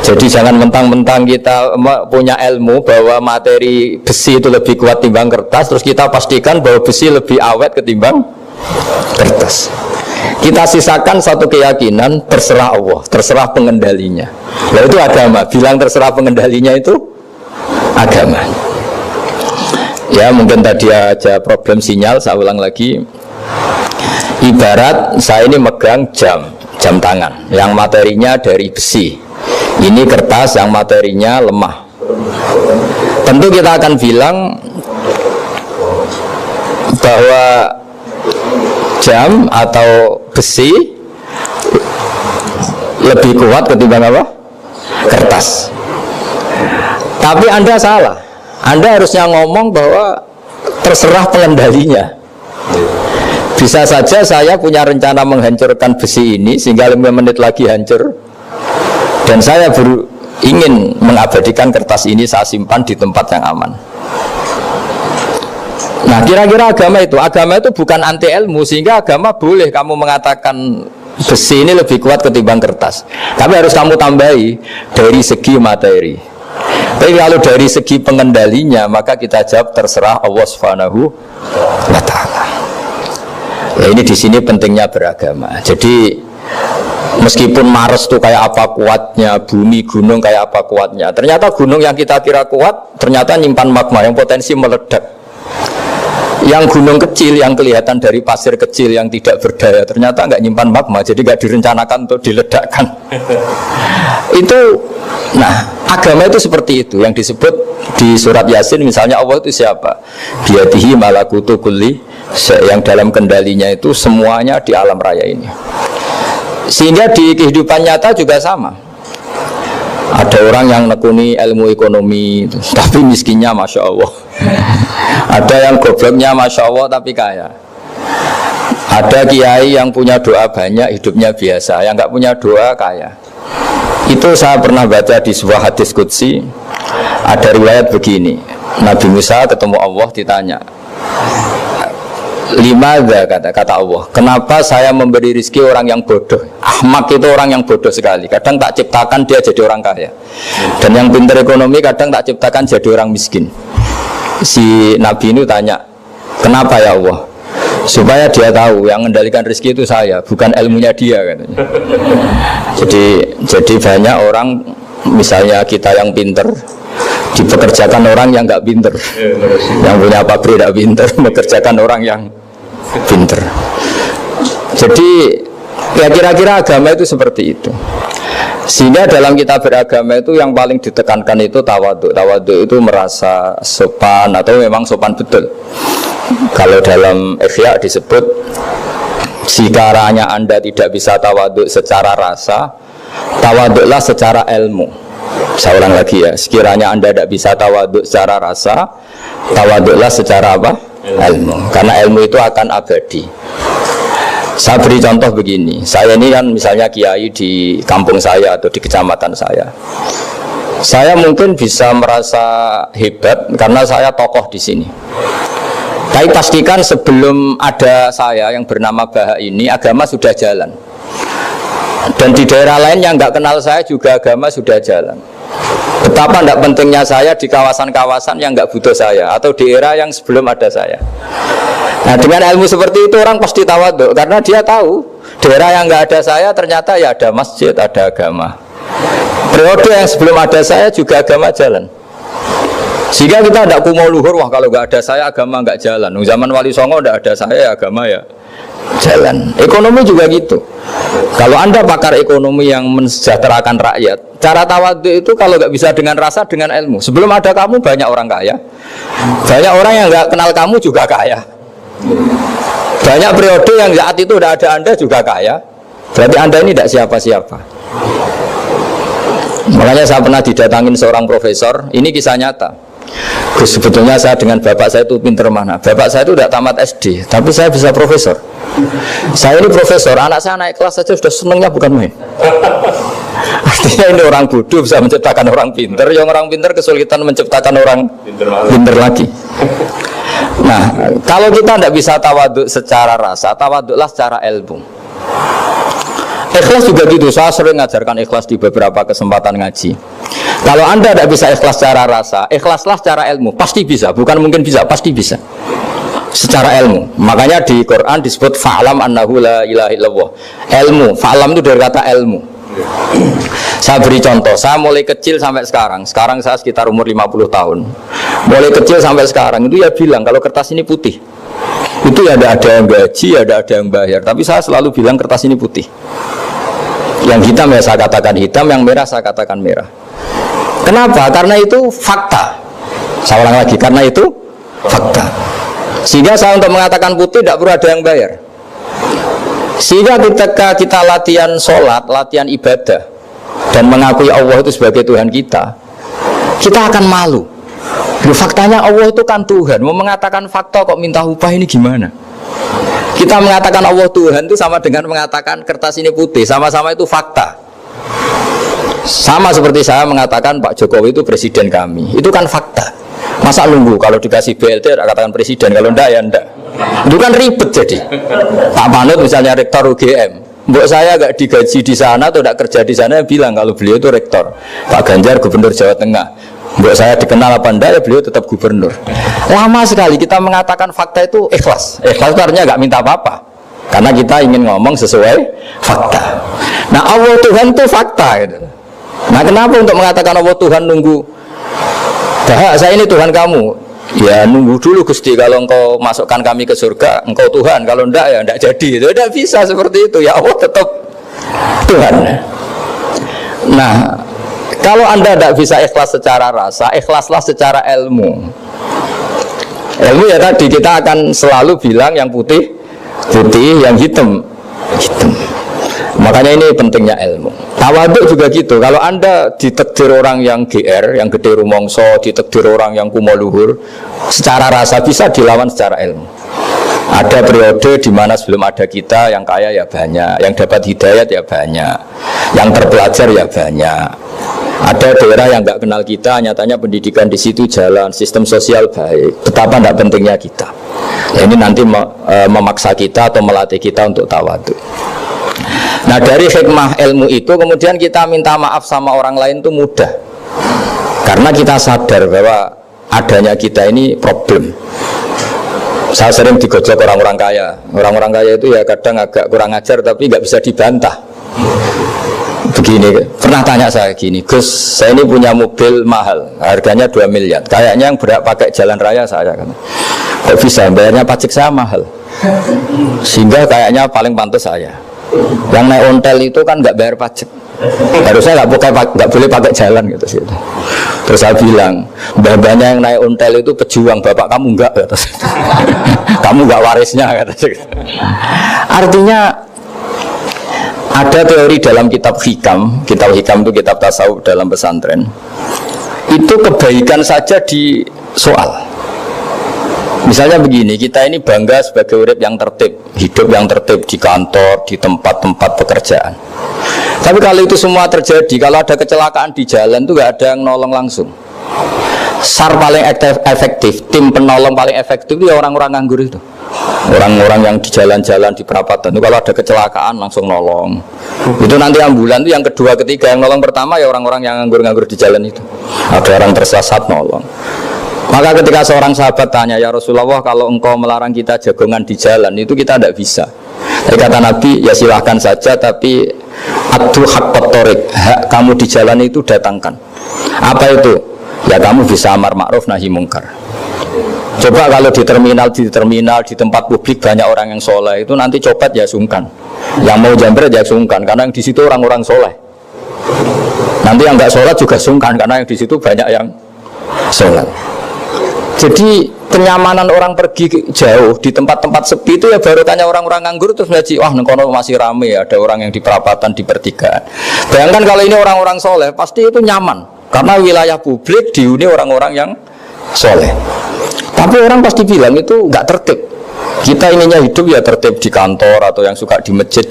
Jadi jangan mentang-mentang kita punya ilmu bahwa materi besi itu lebih kuat timbang kertas, terus kita pastikan bahwa besi lebih awet ketimbang kertas. Kita sisakan satu keyakinan, terserah Allah, terserah pengendalinya. Nah, itu agama. Bilang terserah pengendalinya itu agama. Ya, mungkin tadi aja problem sinyal, saya ulang lagi. Ibarat saya ini megang jam tangan yang materinya dari besi. Ini kertas yang materinya lemah. Tentu kita akan bilang bahwa jam atau besi lebih kuat ketimbang apa? Kertas. Tapi Anda salah. Anda harusnya ngomong bahwa terserah pengendalinya. Bisa saja saya punya rencana menghancurkan besi ini sehingga 5 menit lagi hancur, dan saya ingin mengabadikan kertas ini, saya simpan di tempat yang aman. Nah, kira-kira agama itu bukan anti ilmu, sehingga agama boleh kamu mengatakan besi ini lebih kuat ketimbang kertas. Tapi harus kamu tambahi dari segi materi. Tapi kalau dari segi pengendalinya, maka kita jawab terserah Allah Subhanahu wa Ta'ala. Ya, ini di sini pentingnya beragama. Jadi meskipun Mars itu kayak apa kuatnya, bumi gunung kayak apa kuatnya, ternyata gunung yang kita kira kuat ternyata nyimpan magma yang potensi meledak. Yang gunung kecil yang kelihatan dari pasir kecil yang tidak berdaya ternyata nggak nyimpan magma, jadi nggak direncanakan untuk diledakkan. Itu, nah, agama itu seperti itu yang disebut di surat Yasin misalnya, Allah itu siapa? Biyadihi malakutu kulli, yang dalam kendalinya itu semuanya di alam raya ini. Sehingga di kehidupan nyata juga sama. Ada orang yang nekuni ilmu ekonomi tapi miskinnya Masya Allah. Ada yang gobloknya Masya Allah tapi kaya. Ada kiai yang punya doa banyak, hidupnya biasa. Yang nggak punya doa kaya. Itu saya pernah baca di sebuah hadis qudsi. Ada riwayat begini, Nabi Musa ketemu Allah, ditanya, limadha, kata Allah, kenapa saya memberi rezeki orang yang bodoh? Ahmak itu orang yang bodoh sekali. Kadang tak ciptakan dia jadi orang kaya, dan yang pintar ekonomi kadang tak ciptakan jadi orang miskin. Si Nabi ini tanya, kenapa ya Allah? Supaya dia tahu yang mengendalikan rezeki itu saya, bukan ilmunya dia, katanya. Jadi banyak orang, misalnya kita yang pintar dipekerjakan orang yang nggak pinter, yang punya pabrik tidak pinter, mengerjakan orang yang pinter. Jadi ya kira-kira agama itu seperti itu. Sehingga dalam kita beragama itu yang paling ditekankan itu tawadhu. Tawadhu itu merasa sopan atau memang sopan betul. Kalau dalam Ihya disebut, sekiranya Anda tidak bisa tawadhu secara rasa, tawadhulah secara ilmu. Saya ulang lagi ya, sekiranya Anda tidak bisa tawadhu secara rasa, tawadhulah secara apa? Ilmu. Karena ilmu itu akan abadi. Saya beri contoh begini, saya ini kan misalnya kiai di kampung saya atau di kecamatan saya. Saya mungkin bisa merasa hebat karena saya tokoh di sini. Tapi pastikan sebelum ada saya yang bernama Baha ini, agama sudah jalan. Dan di daerah lain yang nggak kenal saya juga agama sudah jalan. Betapa tidak pentingnya saya di kawasan-kawasan yang nggak butuh saya, atau di era yang sebelum ada saya. Nah, dengan ilmu seperti itu orang pasti tawadhu, karena dia tahu daerah yang nggak ada saya ternyata ya ada masjid, ada agama. Periode yang sebelum ada saya juga agama jalan. Sehingga kita tidak kumo luhur, wah kalau nggak ada saya agama nggak jalan. Zaman Wali Songo tidak ada saya agama ya jalan. Ekonomi juga gitu. Kalau Anda pakar ekonomi yang mensejahterakan rakyat, cara tawadhu itu kalau nggak bisa dengan rasa, dengan ilmu. Sebelum ada kamu banyak orang kaya, banyak orang yang nggak kenal kamu juga kaya. Banyak periode yang saat itu udah ada Anda juga kaya. Berarti Anda ini tidak siapa-siapa. Makanya saya pernah didatangin seorang profesor. Ini kisah nyata. Gus, sebetulnya saya dengan bapak saya itu pinter mana? Bapak saya itu tidak tamat SD, tapi saya bisa profesor. Saya ini profesor, anak saya naik kelas saja sudah senengnya bukan main. Artinya ini orang bodoh bisa menciptakan orang pinter, yang orang pinter kesulitan menciptakan orang pinter lagi. Nah, kalau kita tidak bisa tawaduk secara rasa, tawaduklah secara ilmu. Ikhlas juga gitu, saya sering ngajarkan ikhlas di beberapa kesempatan ngaji. Kalau Anda tidak bisa ikhlas secara rasa, ikhlaslah secara ilmu, pasti bisa, bukan mungkin bisa, pasti bisa. Secara ilmu, makanya di Quran disebut fa'lam annahu la ilaha illallah. Ilmu, fa'lam itu dari kata ilmu. Saya beri contoh, saya mulai kecil sampai sekarang saya sekitar umur 50 tahun. Mulai kecil sampai sekarang itu ya bilang kalau kertas ini putih. Itu ya ada yang gaji, ada yang bayar, tapi saya selalu bilang kertas ini putih. Yang hitam ya saya katakan hitam, yang merah saya katakan merah. Kenapa? Karena itu fakta. Saya ulang lagi, karena itu fakta. Sehingga saya untuk mengatakan putih tidak perlu ada yang bayar. Sehingga ketika kita latihan sholat, latihan ibadah, dan mengakui Allah itu sebagai Tuhan kita akan malu. Faktanya Allah itu kan Tuhan. Mau mengatakan fakta kok minta upah, ini gimana? Kita mengatakan Allah Tuhan itu sama dengan mengatakan kertas ini putih. Sama-sama itu fakta. Sama seperti saya mengatakan Pak Jokowi itu presiden kami. Itu kan fakta. Masa nunggu kalau dikasih BLT katakan presiden, kalau enggak ya enggak. Itu kan ribet jadi. Pak Panut misalnya rektor UGM, mbok saya enggak digaji di sana atau enggak kerja di sana, bilang kalau beliau itu rektor. Pak Ganjar gubernur Jawa Tengah, mbok saya dikenal apa enggak ya beliau tetap gubernur. Lama sekali kita mengatakan fakta itu ikhlas. Ikhlas itu artinya enggak minta apa-apa, karena kita ingin ngomong sesuai fakta. Nah Allah Tuhan itu fakta gitu. Nah kenapa untuk mengatakan Allah Tuhan nunggu, bah saya ini Tuhan kamu, ya nunggu dulu Gusti, kalau engkau masukkan kami ke surga engkau Tuhan, kalau enggak ya enggak jadi. Itu tidak bisa seperti itu, ya Allah tetap Tuhan. Nah kalau Anda tidak bisa ikhlas secara rasa, ikhlaslah secara ilmu. Ilmu ya tadi kita akan selalu bilang yang putih putih, yang hitam hitam. Makanya ini pentingnya ilmu. Tawaduk juga gitu. Kalau Anda ditakdir orang yang GR, yang gede rumongso, ditakdir orang yang kumo luhur, secara rasa bisa dilawan secara ilmu. Ada periode di mana sebelum ada kita yang kaya ya banyak, yang dapat hidayat ya banyak, yang terpelajar ya banyak. Ada daerah yang nggak kenal kita, nyatanya pendidikan di situ jalan, sistem sosial baik. Betapa tidak pentingnya kita. Ya, ini nanti memaksa kita atau melatih kita untuk tawaduk. Nah dari hikmah ilmu itu kemudian kita minta maaf sama orang lain itu mudah, karena kita sadar bahwa adanya kita ini problem. Saya sering digojok orang-orang kaya. Orang-orang kaya itu ya kadang agak kurang ajar tapi nggak bisa dibantah. Begini, pernah tanya saya gini, Gus, saya ini punya mobil mahal, harganya 2 miliar. Kayaknya yang berhak pakai jalan raya saya kan. Kok bisa bayarnya pajak saya mahal? Sehingga kayaknya paling pantas saya. Yang naik ontel itu kan nggak bayar pajak, harusnya nggak boleh pakai jalan gitu sih. Terus saya bilang, mbah-mbahnya yang naik ontel itu pejuang, bapak kamu enggak, kata saya. Kamu nggak warisnya, kata saya. Artinya ada teori dalam kitab hikam itu kitab tasawuf dalam pesantren. Itu kebaikan saja di soal. Misalnya begini, kita ini bangga sebagai urip yang tertib, hidup yang tertib di kantor, di tempat-tempat pekerjaan. Tapi kalau itu semua terjadi, kalau ada kecelakaan di jalan itu nggak ada yang nolong langsung. SAR paling efektif, tim penolong paling efektif itu ya orang-orang nganggur itu. Orang-orang yang di jalan-jalan di perapatan itu kalau ada kecelakaan langsung nolong. Itu nanti ambulan itu yang kedua, ketiga, yang nolong pertama ya orang-orang yang nganggur-nganggur di jalan itu. Ada orang tersesat nolong. Maka ketika seorang sahabat tanya, ya Rasulullah, kalau engkau melarang kita jagongan di jalan, itu kita tidak bisa. Tapi kata Nabi, ya silahkan saja, tapi Adu haqqat thoriq, hak kamu di jalan itu datangkan. Apa itu? Ya kamu bisa amar ma'ruf nahi mungkar. Coba kalau di terminal, di tempat publik banyak orang yang soleh, itu nanti copet ya sungkan, yang mau jambret ya sungkan, karena yang di situ orang-orang soleh. Nanti yang nggak sholat juga sungkan, karena yang di situ banyak yang sholat. Jadi kenyamanan orang pergi jauh di tempat-tempat sepi itu ya barokahnya orang-orang nganggur terus ngaji, wah nengkono masih rame, ada orang yang di perapatan, di pertigaan. Bayangkan kalau ini orang-orang soleh, pasti itu nyaman, karena wilayah publik dihuni orang-orang yang soleh. Tapi orang pasti bilang itu nggak tertib. Kita ininya hidup ya tertib di kantor atau yang suka di masjid.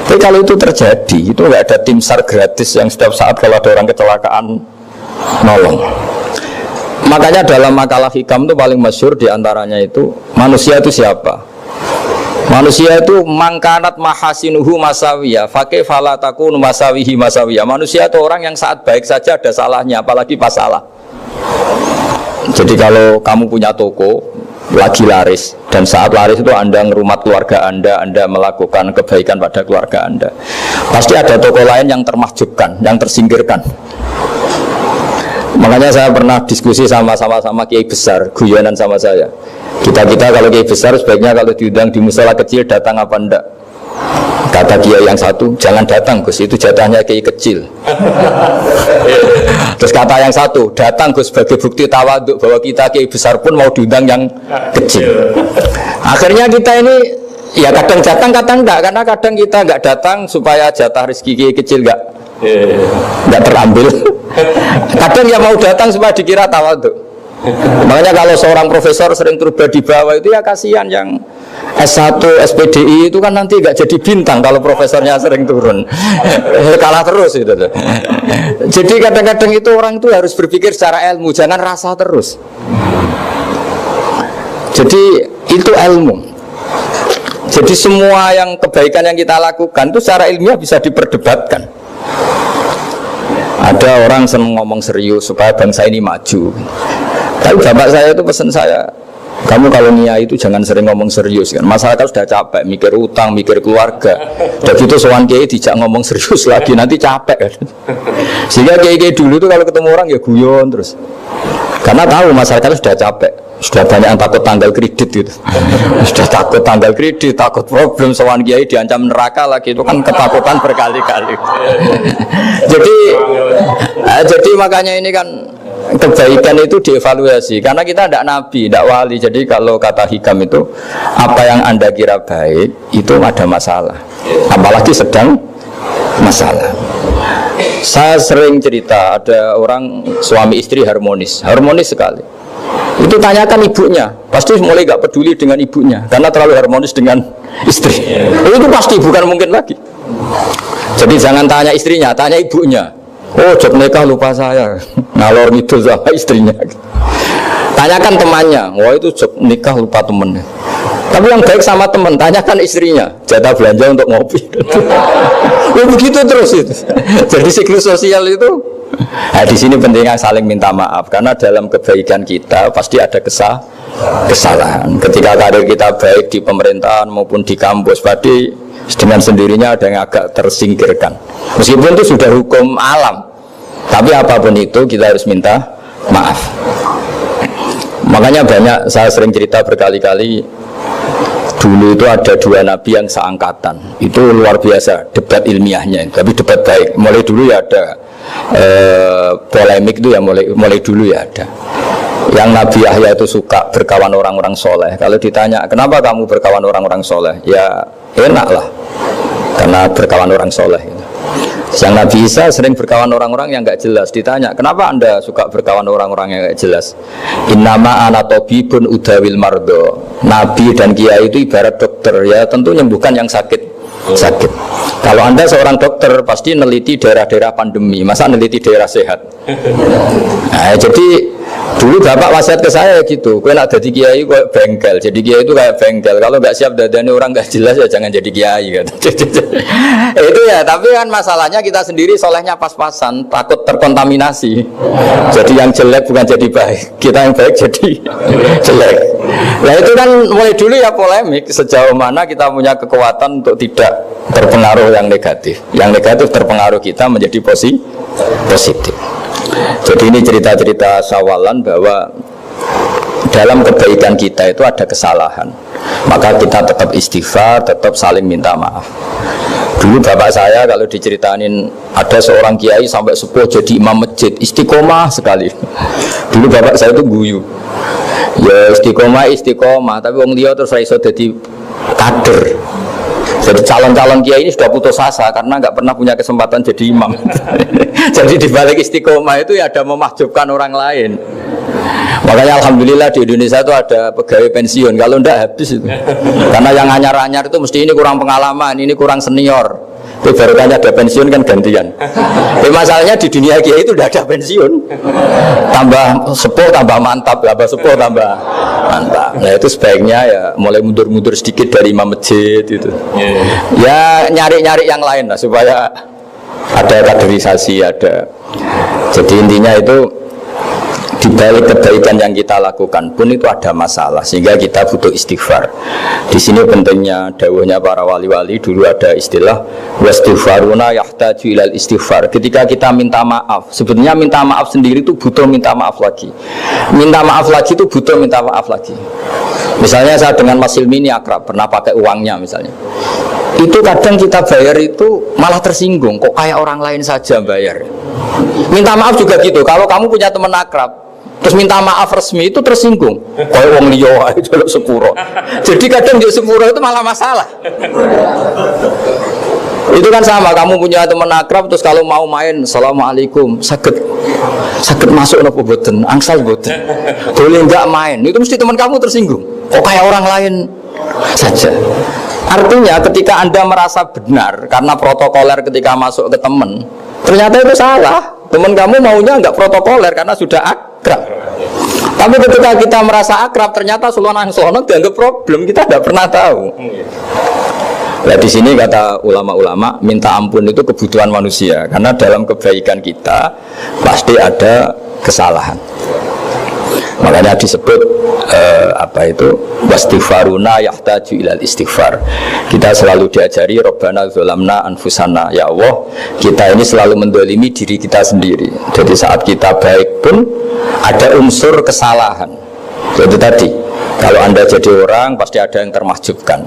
Tapi kalau itu terjadi, itu nggak ada tim SAR gratis yang setiap saat kalau ada orang kecelakaan nolong. Makanya dalam makalah hikam itu paling masyhur diantaranya itu manusia itu siapa? Manusia itu mangkanat mahasinuhu masawiyah, fakih falataku masawihi masawiyah. Manusia itu orang yang saat baik saja ada salahnya, apalagi pas salah. Jadi kalau kamu punya toko lagi laris dan saat laris itu Anda ngerumat keluarga Anda melakukan kebaikan pada keluarga Anda, pasti ada toko lain yang termahjubkan, yang tersingkirkan. Makanya saya pernah diskusi sama kiai besar, guyonan sama saya. Kita kalau kiai besar sebaiknya kalau diundang di musala kecil datang apa enggak? Kata kiai yang satu, jangan datang Gus, itu jatahnya kiai kecil. Terus kata yang satu, datang Gus sebagai bukti tawaduk bahwa kita kiai besar pun mau diundang yang kecil. Akhirnya kita ini ya kadang datang kadang enggak, karena kadang kita enggak datang supaya jatah rezeki kiai kecil enggak terambil. Kadang ya mau datang supaya dikira tawaduk. Makanya kalau seorang profesor sering turun di bawah itu ya kasihan yang S1, SPDI itu kan nanti gak jadi bintang kalau profesornya sering turun. Kalah terus itu. Jadi kadang-kadang itu orang itu harus berpikir secara ilmu, jangan rasa terus. Jadi itu ilmu. Jadi semua yang kebaikan yang kita lakukan itu secara ilmiah bisa diperdebatkan. Ada orang senang ngomong serius supaya bangsa ini maju. Tapi bapak saya itu pesan saya, kamu kalau niat itu jangan sering ngomong serius kan. Masyarakat sudah capek mikir utang, mikir keluarga. Dan itu sowan kiai dijak ngomong serius lagi nanti capek kan. Sehingga kiai dulu itu kalau ketemu orang ya guyon terus. Karena tahu masyarakat sudah capek, sudah banyak yang takut tanggal kredit gitu. Sudah takut tanggal kredit, takut problem sowan kiai diancam neraka lagi, itu kan ketakutan berkali-kali. Jadi makanya ini kan kebaikan itu dievaluasi karena kita tidak nabi, tidak wali. Jadi kalau kata hikam itu apa yang Anda kira baik itu ada masalah, apalagi sedang masalah. Saya sering cerita ada orang suami istri harmonis sekali. Itu tanyakan ibunya, pasti mulai gak peduli dengan ibunya karena terlalu harmonis dengan istri. Itu pasti bukan mungkin lagi. Jadi jangan tanya istrinya, tanya ibunya. Oh, jod nikah lupa saya, ngalor ngidul sama istrinya. Tanyakan temannya, wah itu jod nikah lupa temennya. Tapi yang baik sama teman, tanyakan istrinya, jatah belanja untuk ngopi. Begitu terus itu. Jadi siklus sosial itu. Nah, di sini pentingnya saling minta maaf karena dalam kebaikan kita pasti ada kesalahan. Ketika karir kita baik di pemerintahan maupun di kampus, pasti dengan sendirinya ada yang agak tersingkirkan. Meskipun itu sudah hukum alam, tapi apapun itu kita harus minta maaf. Makanya banyak, saya sering cerita berkali-kali, dulu itu ada dua nabi yang seangkatan. Itu luar biasa debat ilmiahnya, tapi debat baik. Mulai dulu ya ada polemik itu ya mulai dulu ya ada. Yang Nabi Yahya itu suka berkawan orang-orang soleh. Kalau ditanya kenapa kamu berkawan orang-orang soleh, ya enak lah karena berkawan orang soleh gitu. Yang Nabi Isa sering berkawan orang-orang yang gak jelas. Ditanya kenapa anda suka berkawan orang-orang yang gak jelas, innama ana tabibun udawil mardo. Nabi dan kiai itu ibarat dokter, ya tentu menyembuhkan yang sakit. Kalau anda seorang dokter pasti neliti daerah-daerah pandemi, masa neliti daerah sehat. Nah, jadi dulu bapak wasiat ke saya gitu, kau nak jadi kiai kok bengkel, jadi kiai itu kayak bengkel. Kalau nggak siap dadani orang nggak jelas ya jangan jadi kiai kan. Itu ya, tapi kan masalahnya kita sendiri solehnya pas-pasan, takut terkontaminasi. Jadi yang jelek bukan jadi baik, kita yang baik jadi jelek. Nah itu kan mulai dulu ya polemik, sejauh mana kita punya kekuatan untuk tidak terpengaruh yang negatif. Yang negatif terpengaruh kita menjadi positif. Jadi ini cerita-cerita sawalan bahwa dalam kebaikan kita itu ada kesalahan, maka kita tetap istighfar, tetap saling minta maaf. Dulu bapak saya kalau diceritain ada seorang kiai sampai sepuh jadi imam masjid, istiqomah sekali. Dulu bapak saya itu guyu, ya istiqomah, tapi wong liya terus iso jadi kader. Jadi calon-calon kiai ini sudah putus asa karena nggak pernah punya kesempatan jadi imam. Jadi dibalik istiqomah itu ya ada memahjubkan orang lain. Makanya alhamdulillah di Indonesia itu ada pegawai pensiun. Kalau enggak habis itu. Karena yang anyar-anyar itu mesti ini kurang pengalaman, ini kurang senior. Tapi baru tanya ada pensiun kan gantian. Tapi masalahnya di dunia kiai itu udah ada pensiun. Tambah sepuh tambah mantap, tambah sepuh tambah mantap. Nah itu sebaiknya ya mulai mundur-mundur sedikit dari imam masjid itu. Ya nyari-nyari yang lain lah supaya ada kaderisasi, ada. Jadi intinya itu di balik kebaikan yang kita lakukan pun itu ada masalah, sehingga kita butuh istighfar. Di sini pentingnya dawuhnya para wali-wali. Dulu ada istilah wastighfaruna yahtaju ilal istighfar. Ketika kita minta maaf, sebetulnya minta maaf sendiri itu butuh minta maaf lagi. Minta maaf lagi itu butuh minta maaf lagi. Misalnya saya dengan Mas Hilmi ini akrab, pernah pakai uangnya misalnya. Itu kadang kita bayar itu malah tersinggung, kok kayak orang lain saja bayar. Minta maaf juga gitu. Kalau kamu punya teman akrab terus minta maaf resmi itu tersinggung, kayak wong liya ae jaluk sepuro. Jadi kadang di sepuro itu malah masalah. Itu kan sama, kamu punya teman akrab terus kalau mau main assalamualaikum sakit masuk nopo boten angsal boten boleh nggak main, itu mesti teman kamu tersinggung, kok kayak orang lain saja. Artinya ketika Anda merasa benar karena protokoler ketika masuk ke teman, ternyata itu salah. Teman kamu maunya nggak protokoler karena sudah akrab. Tapi ketika kita merasa akrab, ternyata sulon dianggap problem, kita tidak pernah tahu. Nah di sini kata ulama-ulama, minta ampun itu kebutuhan manusia, karena dalam kebaikan kita pasti ada kesalahan. Makanya disebut wastighfaruna yahtaju ilal istighfar. Kita selalu diajari Rabbana dzalamna anfusana, ya Allah kita ini selalu mendolimi diri kita sendiri. Jadi saat kita baik pun ada unsur kesalahan. Jadi tadi kalau Anda jadi orang pasti ada yang termahjubkan.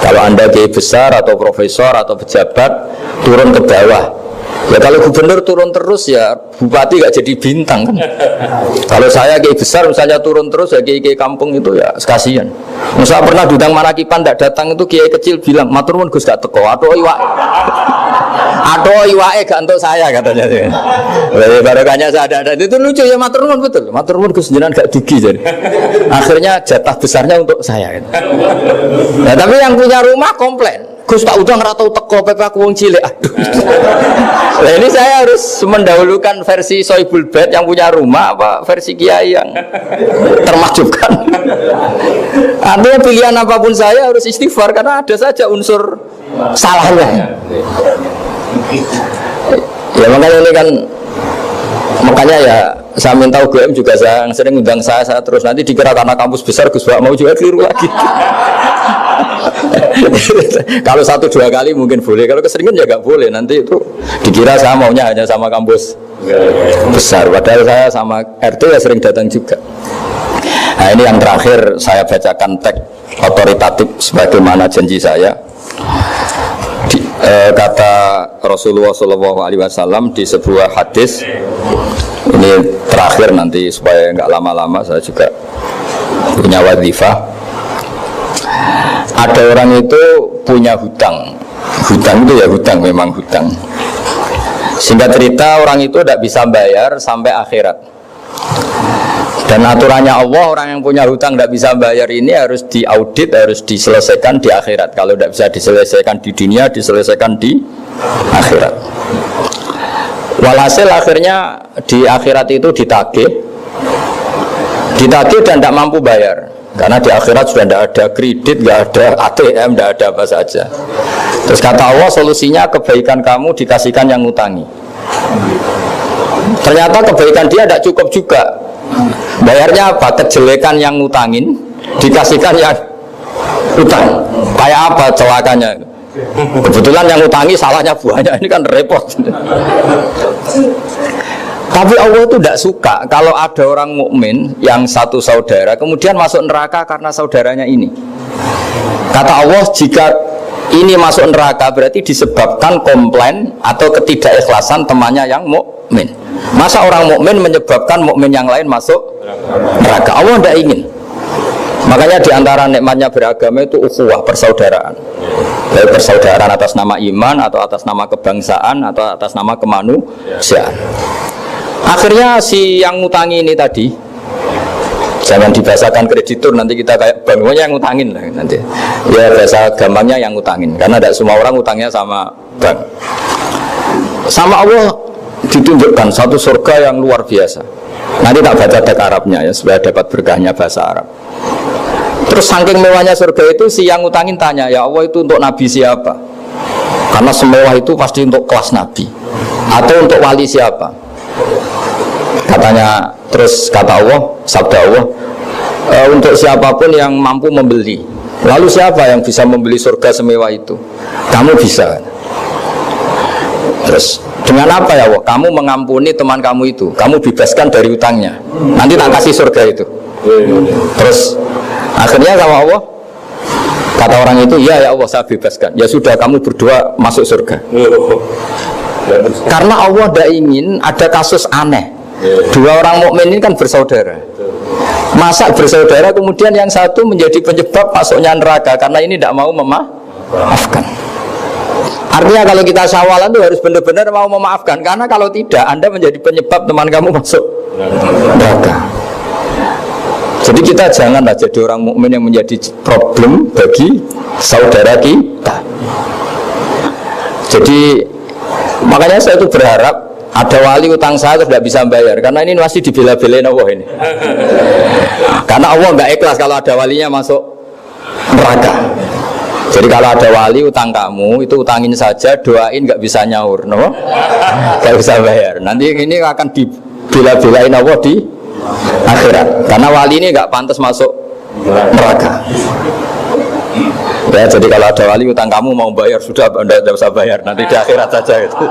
Kalau Anda kiai besar atau profesor atau pejabat turun ke bawah, ya kalau gubernur turun terus ya bupati gak jadi bintang kan. Kalau saya kiai besar misalnya turun terus ya kiai kampung itu ya kasihan. Saya pernah diundang Marakipan tidak datang itu kiai kecil bilang matur nuwun Gus gak teko atau iwake gak untuk saya katanya. Barokahnya saya ada itu lucu ya, matur nuwun betul. Matur nuwun Gus jenengan gak dugi jadi. Akhirnya jatah besarnya untuk saya gitu. Nah, tapi yang punya rumah komplain, Gus tak udah ngeratau teko PP aku wong cilik. Aduh. Nah ini saya harus mendahulukan versi Soibul Bait yang punya rumah apa versi kiai yang termahjubkan. Artinya pilihan apapun saya harus istighfar karena ada saja unsur salahnya. Ya makanya ini kan, makanya ya saya minta UGM juga saya sering undang saya terus, nanti dikira karena kampus besar Gus Bak mau juga keliru lagi. Kalau 1-2 kali mungkin boleh, kalau keseringan ya nggak boleh, nanti itu dikira saya maunya hanya sama kampus besar, padahal saya sama RT ya sering datang juga. Nah ini yang terakhir saya bacakan teks otoritatif sebagaimana janji saya. Kata Rasulullah SAW di sebuah hadis, ini terakhir nanti supaya nggak lama-lama saya juga punya wadifah. Ada orang itu punya hutang itu ya hutang, memang hutang. Singkat cerita orang itu tidak bisa bayar sampai akhirat. Dan aturannya Allah, orang yang punya hutang tidak bisa bayar ini harus diaudit, harus diselesaikan di akhirat. Kalau tidak bisa diselesaikan di dunia, diselesaikan di akhirat. Walhasil akhirnya di akhirat itu ditagih dan tidak mampu bayar. Karena di akhirat sudah tidak ada kredit, tidak ada ATM, tidak ada apa saja. Terus kata Allah, solusinya kebaikan kamu dikasihkan yang ngutangi. Ternyata kebaikan dia tidak cukup juga. Bayarnya apa? Kejelekan yang ngutangin dikasihkan yang utang. Kayak apa celakanya? Kebetulan yang ngutangi salahnya buahnya, ini kan repot. Tapi Allah itu tidak suka kalau ada orang mukmin yang satu saudara kemudian masuk neraka karena saudaranya ini. Kata Allah, jika ini masuk neraka berarti disebabkan komplain atau ketidakikhlasan temannya yang mukmin. Masa orang mukmin menyebabkan mukmin yang lain masuk neraka? Allah tidak ingin. Makanya diantara nikmatnya beragama itu ukhuwah, persaudaraan. Baik persaudaraan atas nama iman atau atas nama kebangsaan atau atas nama kemanusiaan. Akhirnya si yang ngutangi ini tadi, jangan dibahasakan kreditur, nanti kita kayak bank, pokoknya yang ngutangin lah nanti. Ya bahasa gampangnya yang ngutangin, karena tidak semua orang ngutangnya sama bank. Sama Allah ditunjukkan satu surga yang luar biasa. Nanti tak baca teks Arabnya ya supaya dapat berkahnya bahasa Arab. Terus saking mewahnya surga itu, si yang ngutangin tanya, ya Allah itu untuk nabi siapa? Karena semewah itu pasti untuk kelas nabi. Atau untuk wali siapa? Katanya, terus kata Allah, sabda Allah, untuk siapapun yang mampu membeli. Lalu siapa yang bisa membeli surga semewah itu? Kamu bisa. Terus dengan apa ya Allah? Kamu mengampuni teman kamu itu, kamu bebaskan dari utangnya. Nanti tak kasih surga itu. Terus akhirnya sama Allah, kata orang itu, ya Allah saya bebaskan. Ya sudah, kamu berdua masuk surga. Karena Allah tidak ingin ada kasus aneh. Dua orang mukmin ini kan bersaudara. Masa bersaudara kemudian yang satu menjadi penyebab masuknya neraka karena ini tidak mau memaafkan. Artinya kalau kita syawalan itu harus benar-benar mau memaafkan, karena kalau tidak Anda menjadi penyebab teman kamu masuk neraka. Jadi kita janganlah jadi orang mukmin yang menjadi problem bagi saudara kita. Jadi makanya saya itu berharap ada wali utang saya terus tidak bisa bayar, karena ini masih dibela-belain Allah ini. Karena Allah nggak ikhlas kalau ada walinya masuk neraka. Jadi kalau ada wali utang kamu itu utangin saja, doain, nggak bisa nyaur, no? Nggak bisa bayar. Nanti ini akan dibela-belain Allah di akhirat. Karena wali ini nggak pantas masuk neraka. Ya, jadi kalau ada wali utang kamu mau bayar, sudah Anda tidak usah bayar, nanti di akhirat saja gitu.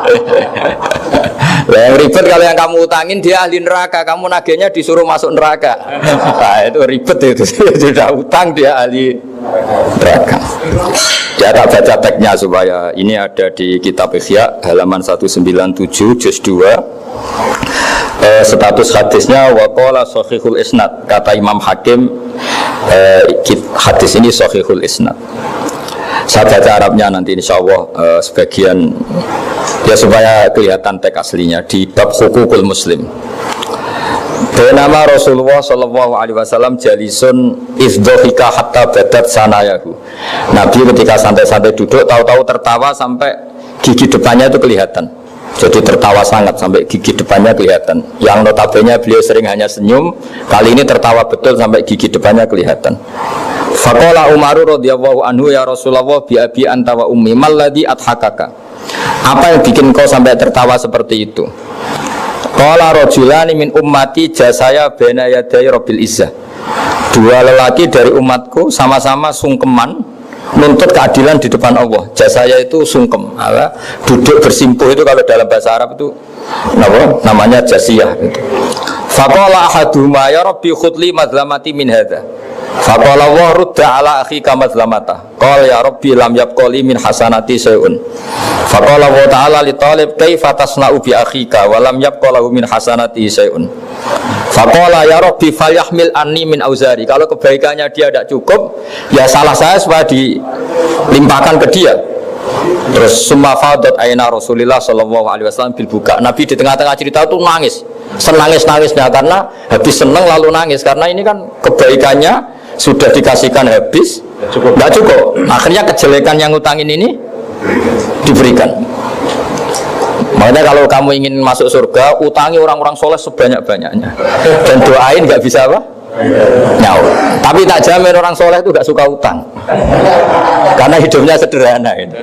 Yang ribet kalau yang kamu utangin dia ahli neraka, kamu nagihnya disuruh masuk neraka. Nah, itu ribet itu. Sudah utang dia ahli neraka. Ya, tak baca teksnya supaya ini ada di kitab Ihya halaman 197 juz 2. Status hadisnya waqala sahihul isnad, kata Imam Hakim, hadis ini sahihul isnad. Saya baca Arabnya nanti insyaallah sebagian ya supaya kelihatan teks aslinya di bab hukukul muslim. Nama Rasulullah sallallahu alaihi wasallam jalisun izdhika hatta badat sanayahu. Nabi ketika santai-santai duduk tahu-tahu tertawa sampai gigi depannya itu kelihatan. Jadi tertawa sangat sampai gigi depannya kelihatan. Yang notabene beliau sering hanya senyum, kali ini tertawa betul sampai gigi depannya kelihatan. Faqala Umar radhiyallahu anhu, ya Rasulullah bi abi anta wa ummi mal ladzi adhakaka. Apa yang bikin kau sampai tertawa seperti itu? Qala rajulani min ummati jasaya baina yaday rabbil izzah. Dua lelaki dari umatku sama-sama sungkeman nuntut keadilan di depan Allah. Jasaya itu sungkem, duduk bersimpuh itu kalau dalam bahasa Arab itu namanya jasiyah gitu. Faqala ahaduhuma ya rabbi khudli madlamati min hadza. Faqala wa rudda ala akhika madlamata. Qala ya rabbi lam yabqali min hasanati syai'un. Faqala wa ta'ala li talib kaifa tasna'u bi akhika wa lam yabqalahu min hasanati syai'un. Faqala ya rabbi falyahmil anni min auzari. Kalau kebaikannya dia tidak cukup, ya salah saya supaya dilimpahkan ke dia. Terus summa fadat aina Rasulullah sallallahu alaihi wasallam bil buka. Nabi di tengah-tengah cerita itu nangis. Senangis-nangisnya karena habis senang lalu nangis karena ini kan kebaikannya sudah dikasihkan habis tidak cukup. Akhirnya kejelekan yang ngutangin ini diberikan. Makanya kalau kamu ingin masuk surga, utangi orang-orang soleh sebanyak-banyaknya dan doain nggak bisa apa? Nyaur. Tapi tak jamin orang soleh itu nggak suka utang karena hidupnya sederhana gitu.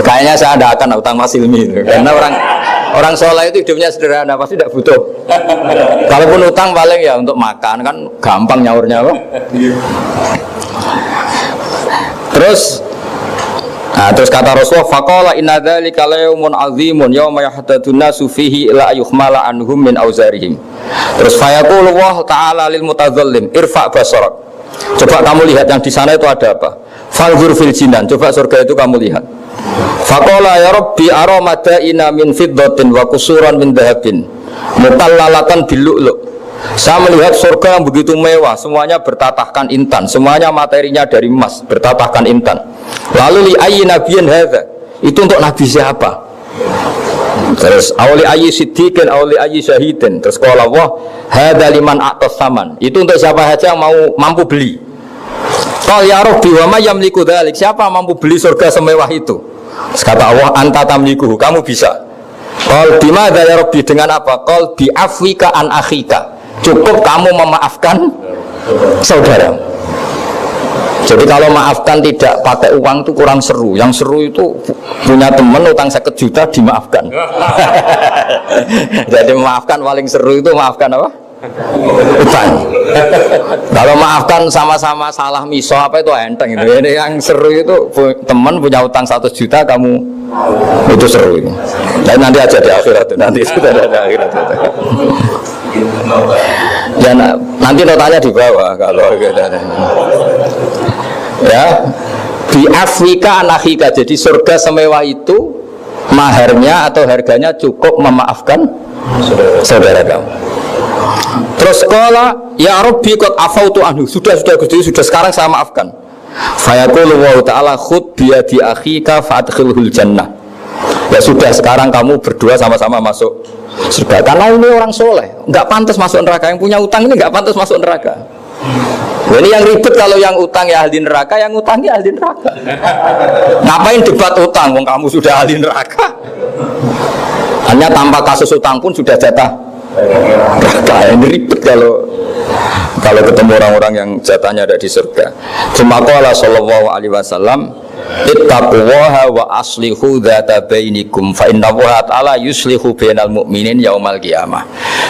Kayaknya saya tidak akan utang Mas Ilmi gitu. Karena orang soleh itu hidupnya sederhana, pasti tidak butuh. Kalaupun utang paling ya untuk makan, kan gampang nyaurnya apa? Terus Nah, terus kata Rasulullah, faqala inna dzalika yaumun azimun yauma yahtadun nasu fihi ila yuhmala anhum min auzarihim. Terus fayaqulu Allah taala lil mutadzallim, irfa basarak. Coba kamu lihat yang di sana itu ada apa? Fanzur fil jinan, coba surga itu kamu lihat. Faqala ya rabbi ara madaina min fiddatin wa qusuran min dhahabin mutallalatan bil lu'lu'. Saya melihat surga yang begitu mewah, semuanya bertatahkan intan, semuanya materinya dari emas, bertatahkan intan. Lalu li ayyi nabiyyin hadza? Itu untuk nabi siapa? Terus awli ayyi siddiqin awli ayyi syahidin. Terus qala Allah hadza liman a'tas saman. Itu untuk siapa saja yang mau mampu beli. Qal ya rabbi wa may yamliku dzalik? Siapa mampu beli surga semewah itu? Terus kata Allah anta tamliku, kamu bisa. Qal bimadza ya rabbi, dengan apa? Qal bi afwika an akhika. Cukup kamu memaafkan saudara. Jadi kalau maafkan tidak pakai uang itu kurang seru. Yang seru itu punya teman utang 1 juta dimaafkan. Jadi memaafkan paling seru itu maafkan apa? Utang. Kalau maafkan sama-sama salah miso apa itu enteng itu. Ini yang seru itu teman punya utang 1 juta kamu itu seru itu. Dan nanti aja di akhirat itu. Nanti sudah ada di akhirat itu. Ya nanti notanya di bawah kalau ya di Afrika anahika. Jadi surga semewah itu maharnya atau harganya cukup memaafkan saudara kamu. Terus qala ya rabbi qad afautu anhu, sudah Gusti, sudah sekarang saya maafkan. Fayaqulu wa ta'ala khud bi yadi akhika fa'adkhilhul jannah. Ya sudah sekarang kamu berdua sama-sama masuk surga. Karena ini orang soleh, nggak pantas masuk neraka. Yang punya utang ini nggak pantas masuk neraka. Nah, ini yang ribet kalau yang utang ya ahli neraka, yang utang ya ahli neraka. Ngapain debat utang? Wong kamu sudah ahli neraka. Hanya tanpa kasus utang pun sudah jatah neraka. Ini ribet kalau ketemu orang-orang yang jatahnya ada di surga. Cuma qala sallallahu alaihi wasallam, ittaqullaha wa aslihu dzata bainikum fa innallaha ta'ala yuslihu bainal mu'minin yaumal qiyamah.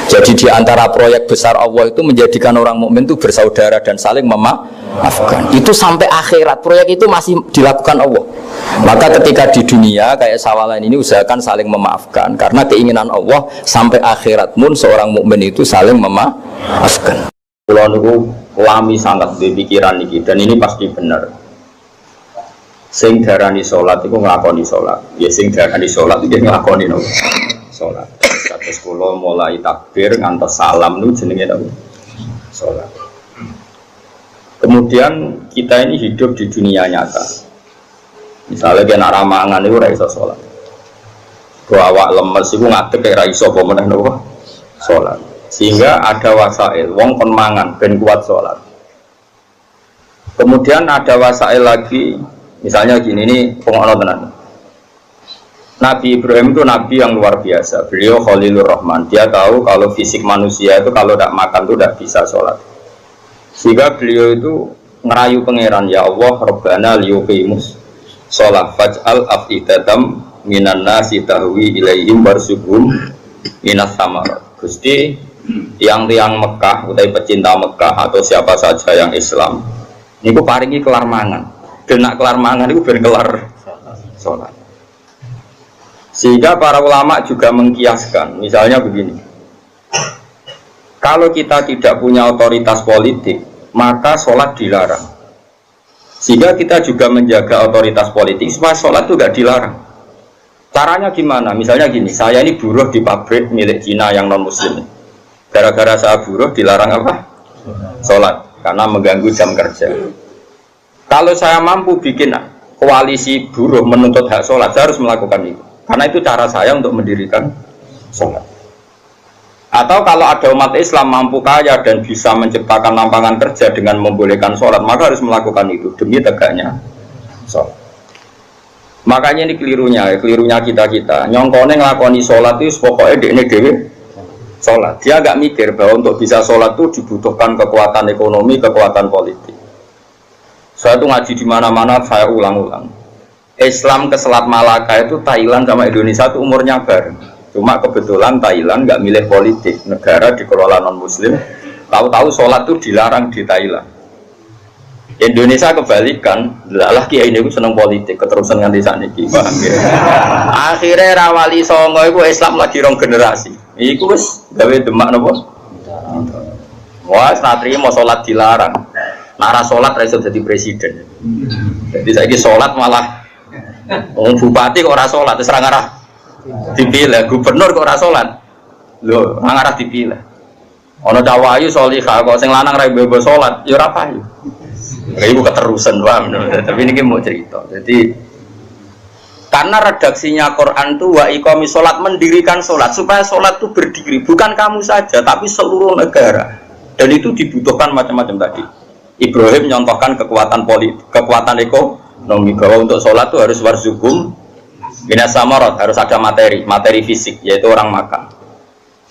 Jadi di antara proyek besar Allah itu menjadikan orang mukmin itu bersaudara dan saling memaafkan. Itu sampai akhirat proyek itu masih dilakukan Allah. Maka ketika di dunia kayak sawalan ini usahakan saling memaafkan, karena keinginan Allah sampai akhirat pun seorang mukmin itu saling memaafkan. Kula niku lami sangat di pikiran niki dan ini pasti benar. Sing darani salat iku nglakoni salat. Ya sing darani salat iki nglakoni no. Salat. Kados kula mulai takbir ngantos salam niku jenenge napa? Salat. Kemudian kita ini hidup di dunia nyata. Misalnya kena ramangan itu ora iso salat. Ku awak lemes iku ngadeg ora iso apa meneh napa? Salat. Sehingga ada wasail wong kon mangan ben kuat salat. Kemudian ada wasail lagi, misalnya gini, ini pengono tenan. Nabi Ibrahim itu nabi yang luar biasa. Beliau Khalilur Rahman. Dia tahu kalau fisik manusia itu kalau tidak makan itu tidak bisa sholat. Sehingga beliau itu ngerayu pangeran, ya Allah Rabbana liyuqimus sholat faj'al afidatam minan nasi tahwi ilaihim warzuqhum minas samarat. Gusti, tiang-tiang Mekah, utai pecinta Mekah atau siapa saja yang Islam, ini ku paringi kelar mangan. Kena kelar mangan itu ben kelar sholat. Sehingga para ulama juga mengkiaskan, misalnya begini, kalau kita tidak punya otoritas politik, maka sholat dilarang. Sehingga kita juga menjaga otoritas politik supaya sholat itu gak dilarang. Caranya gimana? Misalnya gini, saya ini buruh di pabrik milik Cina yang non muslim. Gara-gara saya buruh dilarang apa? Sholat, karena mengganggu jam kerja. Kalau saya mampu bikin koalisi buruh menuntut hak sholat, saya harus melakukan itu. Karena itu cara saya untuk mendirikan sholat. Atau kalau ada umat Islam mampu kaya dan bisa menciptakan lapangan kerja dengan membolehkan sholat, maka harus melakukan itu demi tegaknya sholat. Makanya ini kelirunya kita. Nyongkone ngelakoni sholat itu pokoknya ini dewe sholat. Dia agak mikir bahwa untuk bisa sholat itu dibutuhkan kekuatan ekonomi, kekuatan politik. Saya itu ngaji di mana-mana, saya ulang-ulang. Islam ke Selat Malaka itu Thailand sama Indonesia itu umurnya bareng. Cuma kebetulan Thailand nggak milih politik, negara dikelola non Muslim. Tahu-tahu sholat itu dilarang di Thailand. Indonesia kebalikan, lah kiai ini seneng politik, keterusan nganti sakniki, paham ya. Akhirnya rawali songo iku Islam lagi rong generasi. Iku wis gawe demak napa? Wah, satri mau sholat dilarang. Nara sholat ra iso dadi presiden. Jadi saiki sholat malah bupati kok ora sholat, terus ra ngarah dipilih, gubernur kok ora sholat. Lho, ra ngarah dipilih. Ana cawayu sholihah kok sing lanang ra bebo sholat, ya ora payu. Ibu keterusan paham, tapi ini mau cerita. Jadi karena redaksinya Quran itu wa iqamis sholat, mendirikan sholat supaya sholat itu berdiri, bukan kamu saja tapi seluruh negara. Dan itu dibutuhkan macam-macam tadi. Ibrahim menyontohkan kekuatan politik, kekuatan ekonomi bahwa untuk sholat itu harus warzuqum minas samarot, harus ada materi fisik, yaitu orang makan.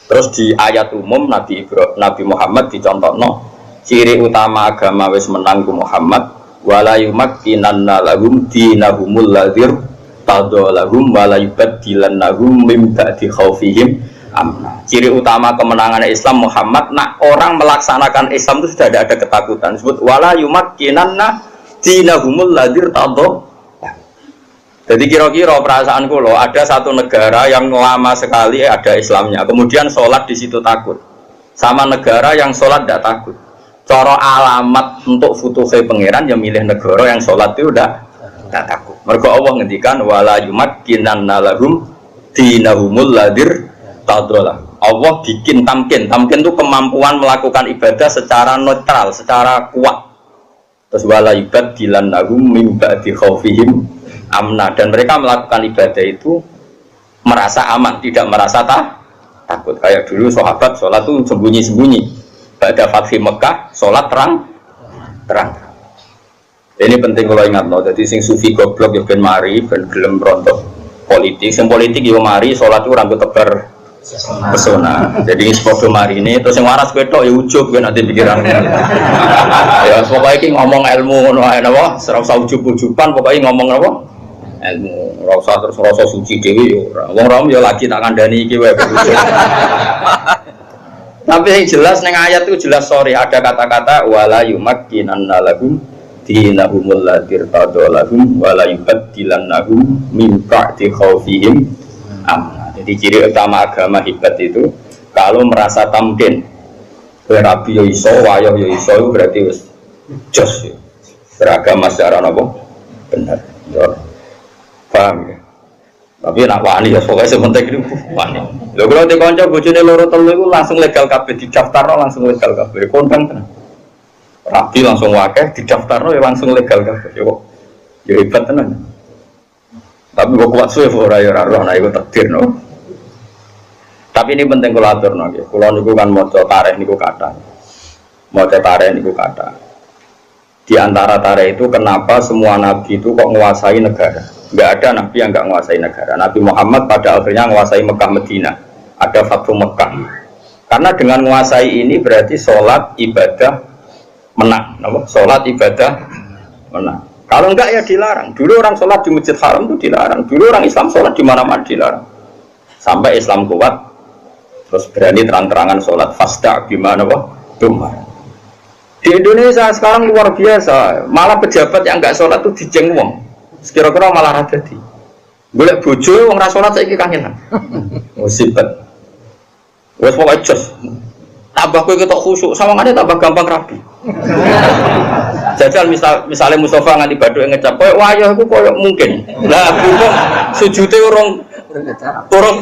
Terus di ayat umum Nabi Muhammad dicontohno ciri utama agama wis menang ku Muhammad wala yumakkinanna lahum dinahumul ladzir tadallahum wala yubaddilannahum min ba'di khaufihim amna. Ciri utama kemenangan Islam Muhammad, nak orang melaksanakan Islam itu sudah ada ketakutan. Disebut wala yumakkinanna dinahumul ladzir tadallah. Jadi kira-kira perasaan kula ada satu negara yang lama sekali ada Islamnya, kemudian sholat di situ takut, sama negara yang sholat tidak takut. Cara alamat untuk futuhe pangeran yang milih negara yang sholat itu udah tak takut. Mergo Allah ngendikan wala yumakkinanna lahum dinahumul ladzir tadallah. Allah bikin tamkin itu kemampuan melakukan ibadah secara netral, secara kuat. Terus wala yubaddilannahum min ba'di khaufihim amna, dan mereka melakukan ibadah itu merasa aman, tidak merasa takut. Kayak dulu sahabat sholat itu sembunyi-sembunyi. Pada Fathhi Mekah, sholat terang. Ini penting kalau ingat no. Jadi sing sufi goblok ya ben mari, ben gelem rontok politik. Sing politik yo mari, sholat itu rambut tebar pesona. Jadi sepodo mari ini, terus yang waras betok ya ujub ben nanti pikiran. Ya pokoknya iki ngomong ilmu ngono ae napa, ora usah ujub-ujuban, pokoknya ngomong apa? Ilmu, ora usah terus rasa suci dhewe yo ora. Wong rom yo lagi tak kandhani iki wae. Tapi yang jelas neng ayat itu jelas ada kata-kata wala yumakkinanna lahum dinahumul ladzir tadallahum wala yubaddilannahum min ba'di khaufihim amna. Jadi ciri utama agama hebat itu kalau merasa tamkin, rabi yo iso, wayo yo iso, berarti wis jos ya. Beragama secara apa? Benar. Ya. Paham ya? Tapi nak wani ya pokoknya sementing itu wani. Lho kalau di kanca bojone loro telu iku langsung legal kabeh, didaftarno langsung legal kabeh. Kondang tenan. Rabi langsung wakeh, didaftarno ya langsung legal kabeh. Yo ya hebat tenan. Tapi kok kuat suwe ora ya ora ana iku takdir no. Tapi ini penting kula aturno nggih. Kula niku kan maca tarikh niku kathah. Maca tarikh niku kathah. Di antara tarikh itu kenapa semua nabi itu kok menguasai negara? Enggak ada nabi yang enggak menguasai negara. Nabi Muhammad pada akhirnya menguasai Mekah Madinah. Ada Fathu Mekah. Karena dengan menguasai ini berarti sholat ibadah menang. Sholat ibadah menang. Kalau enggak ya dilarang. Dulu orang sholat di Masjid Haram itu dilarang. Dulu orang Islam sholat di mana-mana dilarang. Sampai Islam kuat, terus berani terang-terangan sholat fasda gimana Dumar. Di Indonesia sekarang luar biasa. Malah pejabat yang enggak sholat itu dijeng wong. Sekira-kira malah ada di golek bojo wong ra salat saiki kangenan. Musibah. Wes pokoke jos. Tambah kowe ketok khusyuk, sawangane tambah gampang rapi. Jajal misalnya Mustafa nganti badhe ngecap koyo wayah iku koyo mungkin. Lah buku sujude urung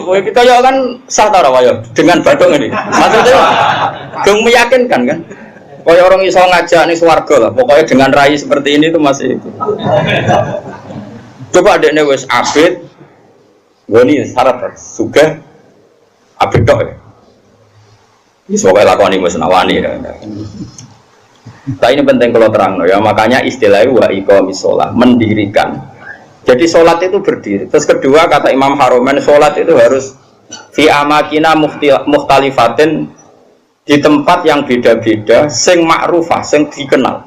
kowe kita ya kan sah ta ora wayah dengan badhe ngene. Maksudnya geng meyakinkan kan. Koyo orang iso ngajak ning swarga lah. Pokoknya dengan rai seperti ini tuh masih itu. Coba adeknya wes abid, gue nih syarat suka abid dok ya. Ini semoga lakukan ini wes nawani ya. Tapi ini penting kalau terang ya. Makanya istilahnya wa iqamis shalah, mendirikan. Jadi sholat itu berdiri. Terus kedua kata Imam Haromen, sholat itu harus fi amakina mukhtalifatin, di tempat yang beda-beda, sing ma'rufah, sing dikenal.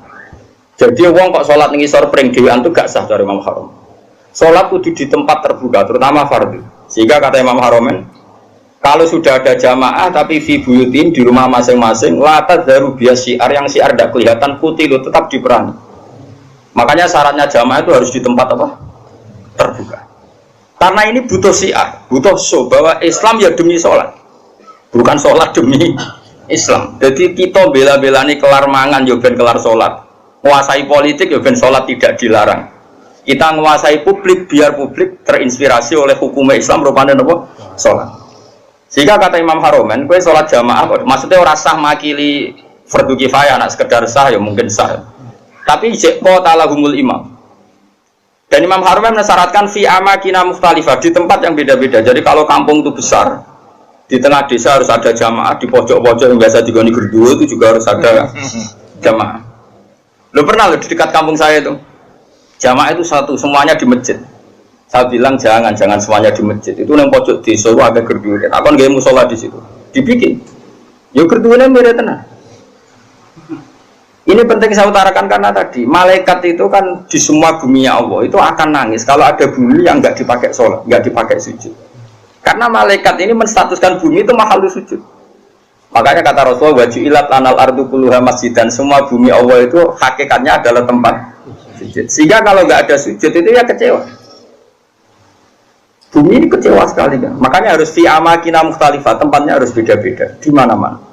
Jadi wong kok sholat ngisor pring dhewean itu gak sah dari Imam Haromen. Sholat kudu di tempat terbuka, terutama fardhu. Sehingga kata Imam Haromen, kalau sudah ada jamaah tapi fi buyutin di rumah masing-masing, la tadharu bias syiar, yang syiar tidak kelihatan putih itu tetap diperangi. Makanya syaratnya jamaah itu harus di tempat apa? Terbuka. Karena ini butuh syiar, butuh show bahwa Islam ya demi sholat, bukan sholat demi Islam. Jadi kita bela-belani kelar mangan ya ben kelar sholat, menguasai politik ya ben sholat tidak dilarang. Kita menguasai publik biar publik terinspirasi oleh hukum Islam rupanya apa? Sholat. Sehingga kata Imam Haromen, kue sholat jamaah, maksudnya orang sah makili fardu kifayah, nak sekedar sah ya mungkin sah. Tapi jeko talahumul imam. Dan Imam Haromen mensyaratkan fi amakina mukhtalifah, di tempat yang beda-beda. Jadi kalau kampung itu besar, di tengah desa harus ada jamaah, di pojok-pojok yang biasa digoni gerduwo itu juga harus ada jamaah. Lo pernah lo di dekat kampung saya itu, jamaah itu satu, semuanya di masjid. Saya bilang jangan semuanya di masjid. Itu yang pojok desa itu ada gerduwo. Aku kan gak musola di situ, dibikin. Yo gerduwonya mirip tenang. Ini penting saya utarakan karena tadi malaikat itu kan di semua bumi Allah itu akan nangis kalau ada bumi yang nggak dipakai sholat, nggak dipakai sujud. Karena malaikat ini menstatuskan bumi itu mahal sujud. Makanya kata Rasulullah, wajulat lanal ardu kulluha masjid, dan semua bumi Allah itu hakikatnya adalah tempat sujud. Sehingga kalau nggak ada sujud itu ya kecewa. Bumi ini kecewa sekali kan. Makanya harus fi amakina mukhtalifah, tempatnya harus beda-beda di mana-mana.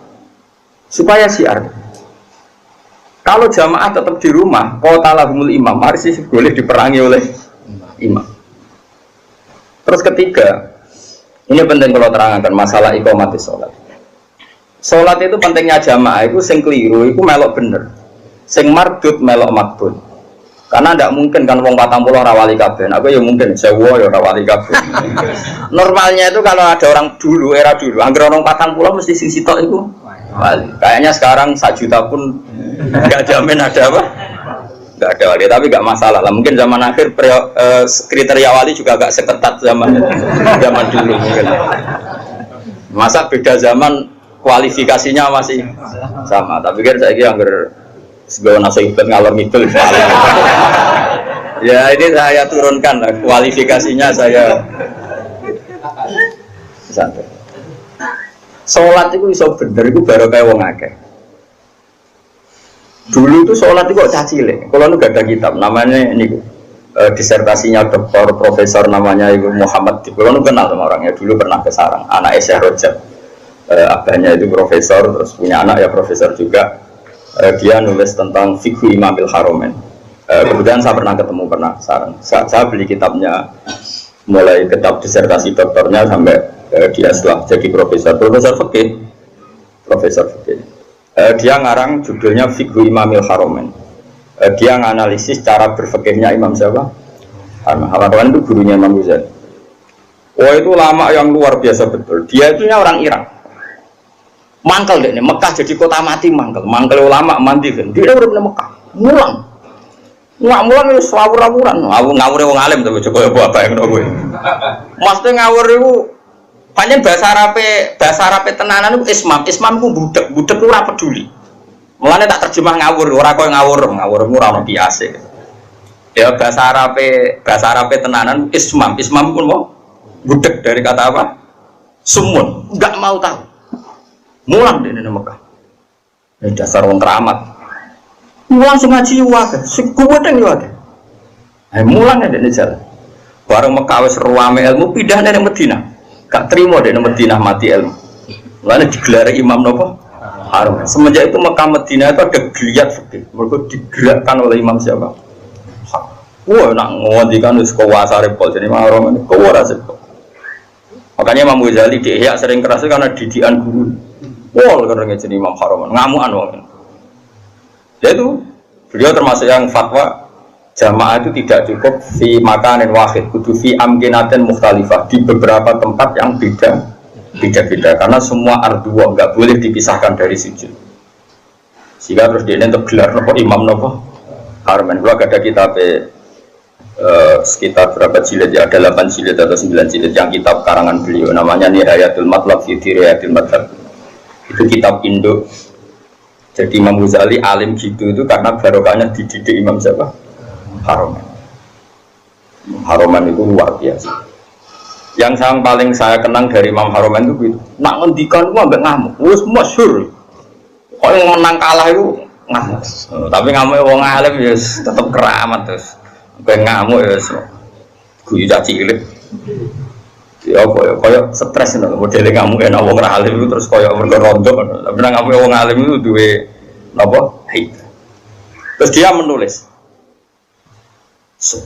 Supaya syiar. Kalau jamaah tetap di rumah, kota lahumul imam, harus boleh diperangi oleh imam. Terus ketiga, ini penting kalau terangkan masalah iqamati sholat. Sholat itu pentingnya jamaah, itu sing keliru, itu melok bener. Sing mardut melok makbul. Karena tidak mungkin kan wong 40 rawali kabeh. Aku ya mungkin sewa ya rawali kabeh. Normalnya itu kalau ada orang dulu, era dulu, anggar orang 40 mesti sing sitok itu wali. Kayaknya sekarang 1 juta pun nggak jamin ada apa? Nggak ada wali, tapi nggak masalah lah. Mungkin zaman akhir kriteria wali juga agak seketat zaman dulu mungkin. Masa beda zaman kualifikasinya masih sama. Tapi kan saya kira anggar segala nasi ibn ngalor ngidul. Ya ini saya turunkan lah kualifikasinya saya. Santai. Sholat itu bisa bener, itu baru kayak wong akeh. Dulu itu sholat itu kok cacile. Kalau nu gak ada kitab, namanya ini disertasinya doktor profesor namanya Ibu Muhammad. Kalau nu kenal sama orangnya, dulu pernah ke Sarang. Anak Syekh Rajab, abahnya itu profesor, terus punya anak ya profesor juga. Dia nulis tentang fikih Imamil Haromen. Kemudian saya pernah ketemu pernah Sarang. Saya beli kitabnya, mulai kitab disertasi doktornya sampai dia setelah jadi profesor fikih. Dia ngarang judulnya Fiqhu Imamil Haromen. Dia nganalisis cara berfikihnya Imam siapa? Haromen itu gurunya Imam Ghazali. Oh itu lama yang luar biasa betul. Dia itu orang Irak. Mangkel deh nih, Mekah jadi kota mati mangkel ulama mandi kan. Dia udah pernah Mekah, mulang itu selawur-lawuran. Ngawur wong alim tapi coba apa yang gue. Maksudnya ngawur itu panjang bahasa Arabe tenanan itu ismam itu budek itu ora peduli. Mulane tak terjemah ngawur, ora koyo ngawur ora ono biasa. Ya bahasa Arabe tenanan ismam pun mau budek dari kata apa? Sumun, enggak mau tahu. Mulang di Mekah. Ini dasar wong keramat. Mulang sing ngaji wae, sing kuwedeng yo akeh. Mulang ndek jalan. Bareng Mekah wis ruame ilmu pindah nang Madinah. Gak terima dek Madinah mati ilmu. Lalu digelar imam nopo Haromen. Semenjak itu Mekah Madinah itu ada geliat fikih. Mereka digerakkan oleh imam siapa? Wah nak ngondikan wis kuwasa repot jadi Haromen kuwasa repot. Makanya Imam Ghazali di Ihya sering keras karena didikan guru. Wah karena jadi Imam Haromen ngamuan wong. Yaitu beliau termasuk yang fatwa jamaah itu tidak cukup fi makanin wahid, kudu fi amkinatin mukhtalifah, di beberapa tempat yang beda-beda karena semua ardua nggak boleh dipisahkan dari sujud. Sehingga terus dia untuk gelar nopo imam nopo Haromen. Kalau ada kitab sekitar berapa jilid ya, ada 8 jilid atau 9 jilid yang kitab karangan beliau namanya Nihayatul Matlab fi Dirayatil Madhab. Itu kitab Indo. Jadi Imam Ghazali alim gitu itu karena barokahnya dididik Imam siapa? Haromen. Haromen itu luar biasa. Yang paling saya kenang dari Imam Haromen itu gitu. Nak ngendikan itu ambek ngamuk. Wis masyhur. Kok yang menang kalah itu ngamuk. Tapi ngamuk wong alim ya tetep keramat terus. Kowe ngamuk ya guyu caci cilik. Ya koyo stres ngono. Modele ngamuk enak wong alim itu terus koyo mergo rondo. Tapi nek ngamuk wong alim itu duwe napa? Haid. Terus dia menulis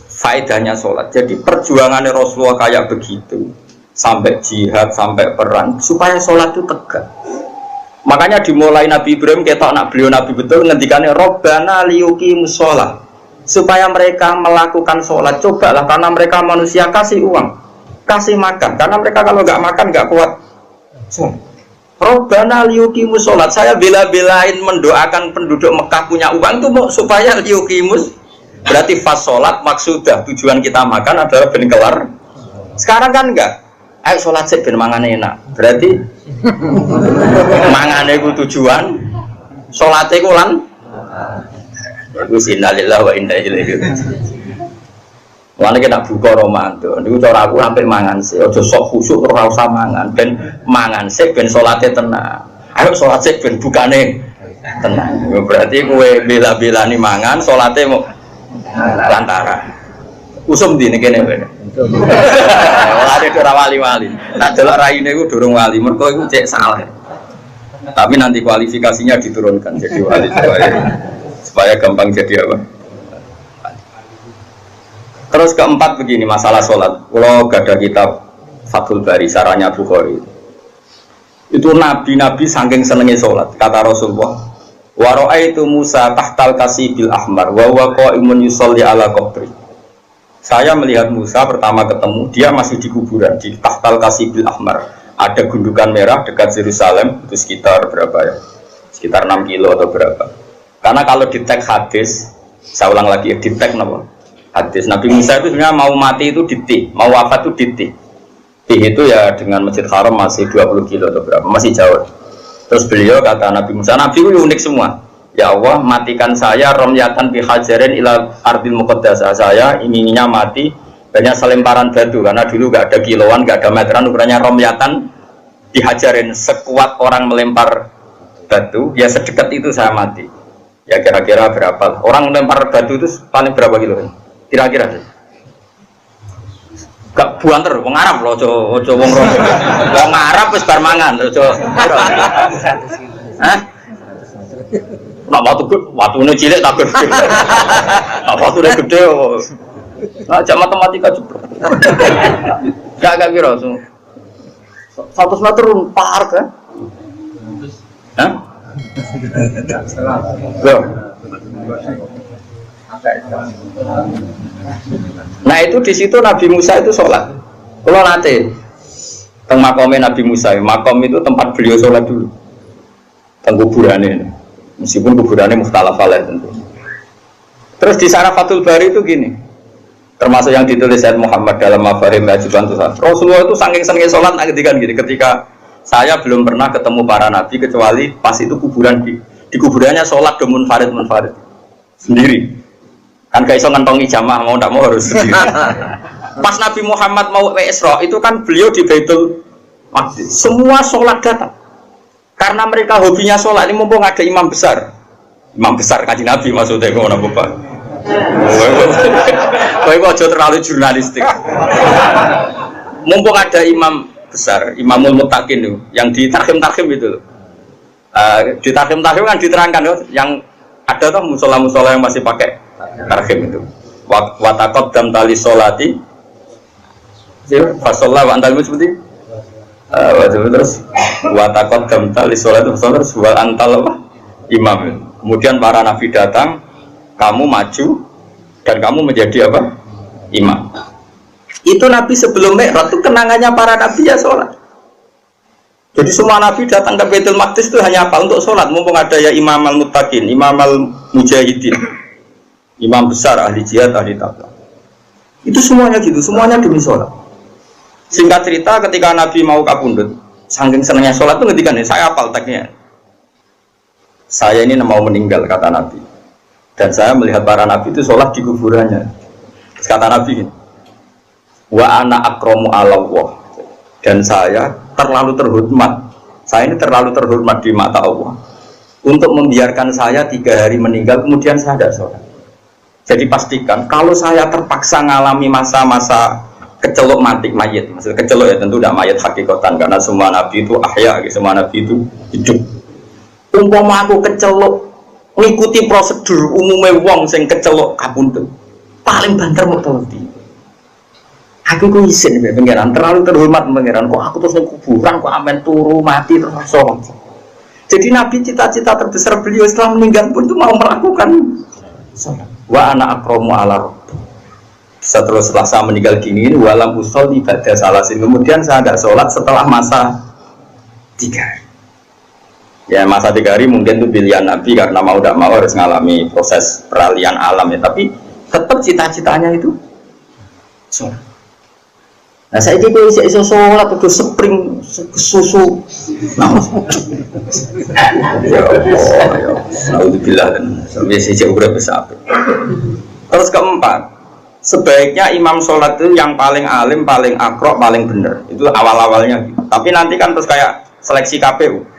faedahnya sholat. Jadi perjuangannya Rasulullah kayak begitu sampai jihad, sampai perang supaya sholat itu tegak. Makanya dimulai Nabi Ibrahim kita anak beliau Nabi betul ngendikannya Robbana liyuqimus sholat supaya mereka melakukan sholat. Cobalah karena mereka manusia kasih uang, kasih makan karena mereka kalau nggak makan nggak kuat. Robbana liyuqimus sholat. Saya bela-belain mendoakan penduduk Mekah punya uang itu supaya liyuqimus berarti pas sholat maksudah tujuan kita makan adalah ben kelar. Sekarang kan enggak. Ayo sholat sih ben mangane enak. Berarti mangane ku tujuan, sholatnya ku lan. Bagus innalillahi wa inna ilaihi raji'un. Wala kena buka Ramadan. Niku cara aku hampir mangan sih. Aja sok khusuk ora usah mangan. Ben mangan sih ben sholatnya tenang. Ayo sholat sih ben bukane tenang. Berarti kowe bela-belani mangan, sholatnya mau lantaran. Usum di kene kowe. Ora ada ora wali-wali. Tak delok raine iku durung wali, mergo iku cek salah. Tapi nanti kualifikasinya diturunkan jadi wali supaya gampang jadi apa? Terus keempat begini masalah sholat. Kalau gak ada kitab Fathul Bari saranya Bukhari. Itu nabi-nabi saking senengnya sholat. Kata Rasulullah, wa ra'aitu Musa tahtal kasibil ahmar wa huwa qa'imun yusolli ala qabri. Saya melihat Musa pertama ketemu, dia masih di kuburan di tahtal kasibil ahmar. Ada gundukan merah dekat Yerusalem, itu sekitar berapa ya? Sekitar 6 kilo atau berapa. Karena kalau di tag hadis, saya ulang lagi ya, di tag apa? Hadis Nabi Musa itu sebenarnya mau mati itu di T, mau wafat itu di T. T itu ya dengan Masjid Haram masih 20 kilo atau berapa, masih jauh. Terus beliau kata Nabi Musa, Nabi itu unik semua. Ya Allah, matikan saya romyatan bihajarin ila ardil muqaddasah. Saya inginnya mati banyak selemparan batu karena dulu gak ada kiloan, gak ada meteran, ukurannya romyatan bihajarin, sekuat orang melempar batu, ya sedekat itu saya mati. Ya kira-kira berapa? Orang melempar batu itu paling berapa kilo? Kira-kira gak buanter, wong Arab loh, ojo wong Arab wis bar mangan, ojo. Hah? Nak waktunya cilik tak gede. Nak waktunya gede, nak jam matematika juga. Gak kira, 100 meter par kan? Hah? Nah itu di situ Nabi Musa itu sholat. Kalau nanti teng makomnya Nabi Musa, makom itu tempat beliau sholat dulu. Teng kuburannya ini. Meskipun kuburannya mukhtalaf alaih tentu. Terus di sana Fathul Bari itu gini, termasuk yang ditulis Sayyid Muhammad dalam Mafarim Ajuban Tuhan. Rasulullah itu saking senengnya sholat ngedikan gini, ketika saya belum pernah ketemu para nabi kecuali pas itu kuburan di kuburannya sholat do munfarid sendiri. Kan gak iso ngentongi jamaah mau ndak mau harus sendiri. Pas Nabi Muhammad mau Isra itu kan beliau di Baitul Maqdis. Semua sholat datang. Karena mereka hobinya sholat, ini mumpung ada imam besar Kanjeng Nabi maksudnya ngono Bapak. Kowe aja terlalu jurnalistik. Mumpung ada imam besar, Imamul Muttaqin itu, yang di tarhim itu. Di tarhim kan diterangkan loh, yang ada tuh musola yang masih pakai tarhim itu. Wa taqaddam tali sholati. Fasallah wa antal seperti terus watakot damtal di sholat terus wal antal apa imam. Kemudian para nabi datang, kamu maju dan kamu menjadi apa imam. Itu nabi sebelum Mi'raj itu kenangannya para nabi ya sholat. Jadi semua nabi datang ke Baitul Maqdis itu hanya apa untuk sholat. Mumpung ada ya Imam al-Muttaqin, Imam al-Mujahidin, imam besar ahli jihad ahli taqwa. Itu semuanya gitu, semuanya demi sholat. Singkat cerita ketika Nabi mau kapundhut, saking senangnya sholat itu ngedikan saya hafal teksnya. Saya ini mau meninggal kata Nabi. Dan saya melihat para nabi itu sholat di kuburannya. Terus kata Nabi, wa ana akramu ala Allah. Dan saya terlalu terhormat. Saya ini terlalu terhormat di mata Allah. untuk membiarkan saya 3 hari meninggal kemudian saya tidak sholat. Jadi pastikan kalau saya terpaksa mengalami masa-masa kecelok mati mayit, maksudnya kecelok ya tentu tidak mayit hakikatan karena semua nabi itu ahya, semua nabi itu hidup. Umpama aku kecelok ngikuti prosedur umumnya wong sing kecelok kapundhut paling banter mau tawati. Aku ku isin pengiran terlalu terhormat pengiran kok aku terus ning kuburan kok amen turu mati terus sholat. Jadi nabi cita-cita terbesar beliau setelah meninggal pun itu mau melakukan sholat. Wa ana akramu ala rabbi. Setelah saya meninggal gini walam usul ibadah salasin kemudian saya tidak sholat setelah masa 3 hari. Ya masa 3 hari mungkin itu pilihan Nabi karena mau tidak mau harus mengalami proses peralihan alam ya, tapi tetap cita-citanya itu sholat. Nah saya ini kalau iso sholat itu spring susu ya Allah alhamdulillah dan biasa urip besar. Terus keempat, sebaiknya imam sholat itu yang paling alim, paling akrok, paling benar. Itu awal-awalnya. Tapi nanti kan terus kayak seleksi KPU.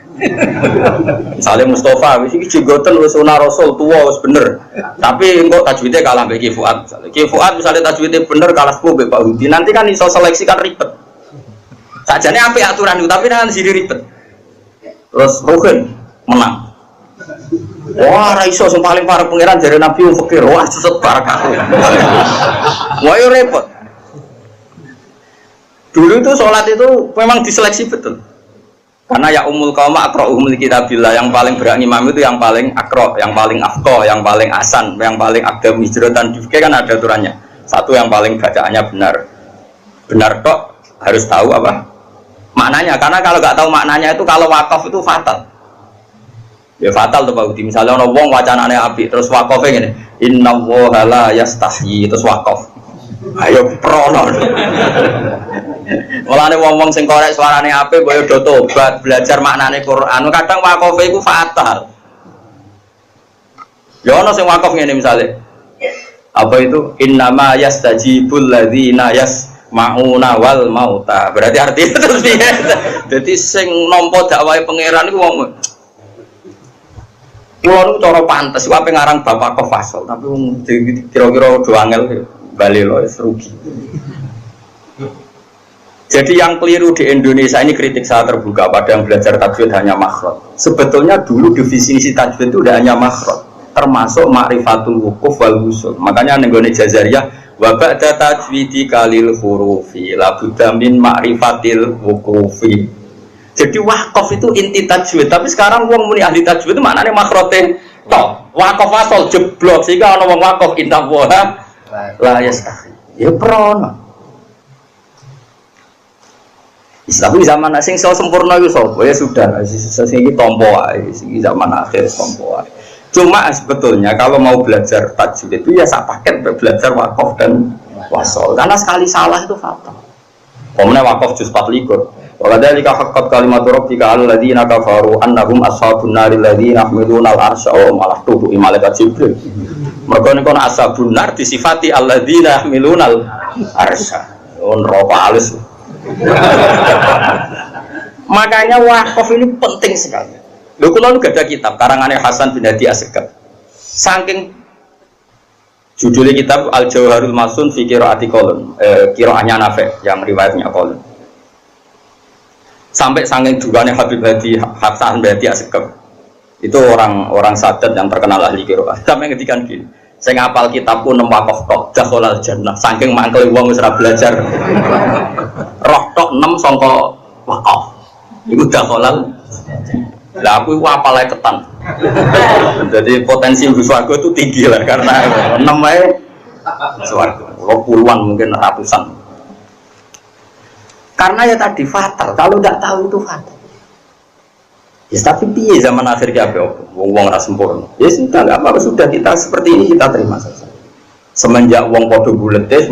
Misalnya Mustafa, ini jigoten wis sunah Rasul tua wis bener. Tapi engkau tajwidnya kalah mbek Ki Fuad. Ki Fuad misalnya tajwidnya bener kalah sepuluh mbek Pak Hudi. Nanti kan iso seleksi kan ribet. Sajane apik aturan itu, tapi nanti sini ribet. Terus Ruhin menang. Wah, raiso yang paling parah pangeran dari Nabi Fakir. Wah, sesat barakah. Wah, yo repot. Dulu itu sholat itu memang diseleksi betul. Karena ya umul qauma aqra'uhum likitabillah, yang paling berani imam itu yang paling akro, yang paling afqah, yang paling asan, yang paling aqdam hijratan difke kan ada aturannya. Satu yang paling bacaannya benar. Benar kok harus tahu apa maknanya. Karena kalau nggak tahu maknanya itu kalau wakaf itu fatal. Ya fatal tuh Pak Udi. Misalnya orang wong wacanane api terus wakafnya gini, innallaha la yastahyi terus wakaf. Ayo prono. Mulane wong-wong sing korek suarane apik mbok yo do tobat, belajar maknane Quran. Kadang wakofe iku fatal. Ya ono sing wakaf ngene misale. Apa itu? Innama yastajibul ladzina yasma'una wal mauta. Berarti artinya terus piye? Dadi sing nampa dakwahe pangeran iku wong kula niku cara pantes wae ngarang bapak kofasol, tapi kira-kira do angel bali lho rugi. Jadi yang keliru di Indonesia ini kritik saya terbuka pada yang belajar tajwid hanya makhraj. Sebetulnya dulu definisi tajwid itu tidak hanya makhraj, termasuk ma'rifatul wukuf wal wusul. Makanya nenggone Jazariyah wa ba'da tajwidi kalil hurufi la budda min ma'rifatil wukufi. Jadi wakaf itu inti tajwid, tapi sekarang wong muni ahli tajwid itu maknane makhraje tok. Wakaf asal jeblok sehingga ana wong wakaf inta wa la yastahi. Ya prono. Tapi zaman sing sempurna itu sapa ya sudah sing iki tampa wae sing zaman akhir tampa wae. Cuma sebetulnya kalau mau belajar tajwid itu ya sak paket belajar wakaf dan wasol karena sekali salah itu fatal. Pokoknya wakaf juz 24. Wa kadzalika haqqat kalimatu rabbika 'alal ladzina kafaru annahum ashabun naril ladzina yahmiluna al-'arsya wa malaktuhu malaikat Jibril. Mergo niku ashabun nar disifati alladzina yahmiluna al-'arsya. Neraka alus. Makanya wakaf ini penting sekali. Lho kula nu ada kitab karangannya Hasan bin Hadi Asegaf. Saking judulnya kitab Al Jauharul Masun fi Qiraati Qalun, qiraahnya Nafi' yang riwayatnya Qalun. Sampai saking duane Habib Hadi Hasan bin Hadi Asegaf. Itu orang sadat yang terkenal ahli qiraah. Sampai ngedikan gini, saya ngapal kitabku 6 wakaf tok dakhalal jannah. Saking mangkel wong wis ora belajar. Roh tok 6 sangka wakaf. Iku dakhalal. Lah aku apal ae ketan. Jadi potensi swarga itu tinggi lah karena 6 ae swarga. Puluhan mungkin ratusan. Karena ya tadi fatal. Kalau enggak tahu itu fatal. Ya tapi piye zaman akhir ki ape wong ora sempurna. Ya sudah enggak apa-apa sudah kita seperti ini kita terima saja. Semenjak wong padha buletes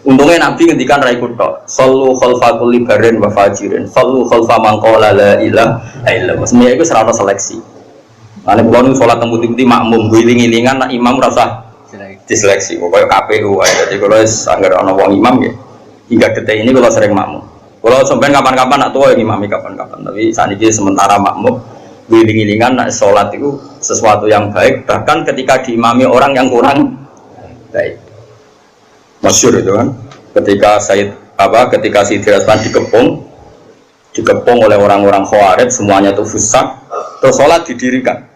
untungnya Nabi ngendikan ra ikut tok. Sallu khalfa kulli barrin wa fajirin. Sallu khalfa man qala la ilaha illallah. Semuanya itu serata seleksi. Ane kula nu salat teng putih-putih makmum guling-gilingan nak imam ora usah diseleksi. Pokoke KPU ae. Dadi kula wis anggar ana wong imam ya. Hingga detik ini kula sering makmum. Kalau sampai kapan-kapan nak tua ini mami kapan-kapan, tapi saat ini sementara makmum wiling-wilingan nak sholat itu sesuatu yang baik, bahkan ketika diimami orang yang kurang baik. Masyhur itu kan, ketika ketika Siti Rasman dikepung oleh orang-orang Khawarij, semuanya itu fusak, terus sholat didirikan.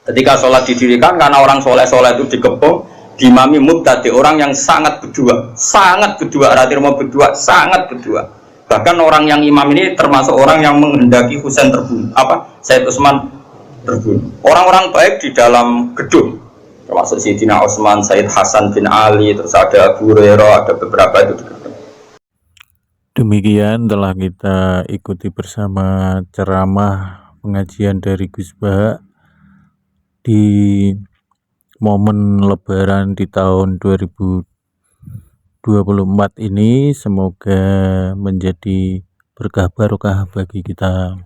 Ketika sholat didirikan karena orang soleh-soleh itu dikepung, diimami mubtadi, orang yang sangat berdua, sangat berdua. Bahkan orang yang imam ini termasuk orang yang menghendaki Husain terbunuh, Said Utsman terbunuh. Orang-orang baik di dalam gedung, termasuk Sayyidina Utsman, Said Hasan bin Ali, terus ada Abu Hurairah, ada beberapa itu di gedung. Demikian telah kita ikuti bersama ceramah pengajian dari Gus Bah di momen Lebaran di tahun 2024 ini. Semoga menjadi berkah barokah bagi kita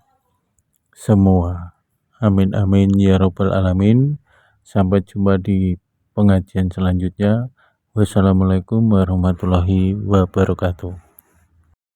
semua. Amin amin ya rabbal alamin. Sampai jumpa di pengajian selanjutnya. Wassalamualaikum warahmatullahi wabarakatuh.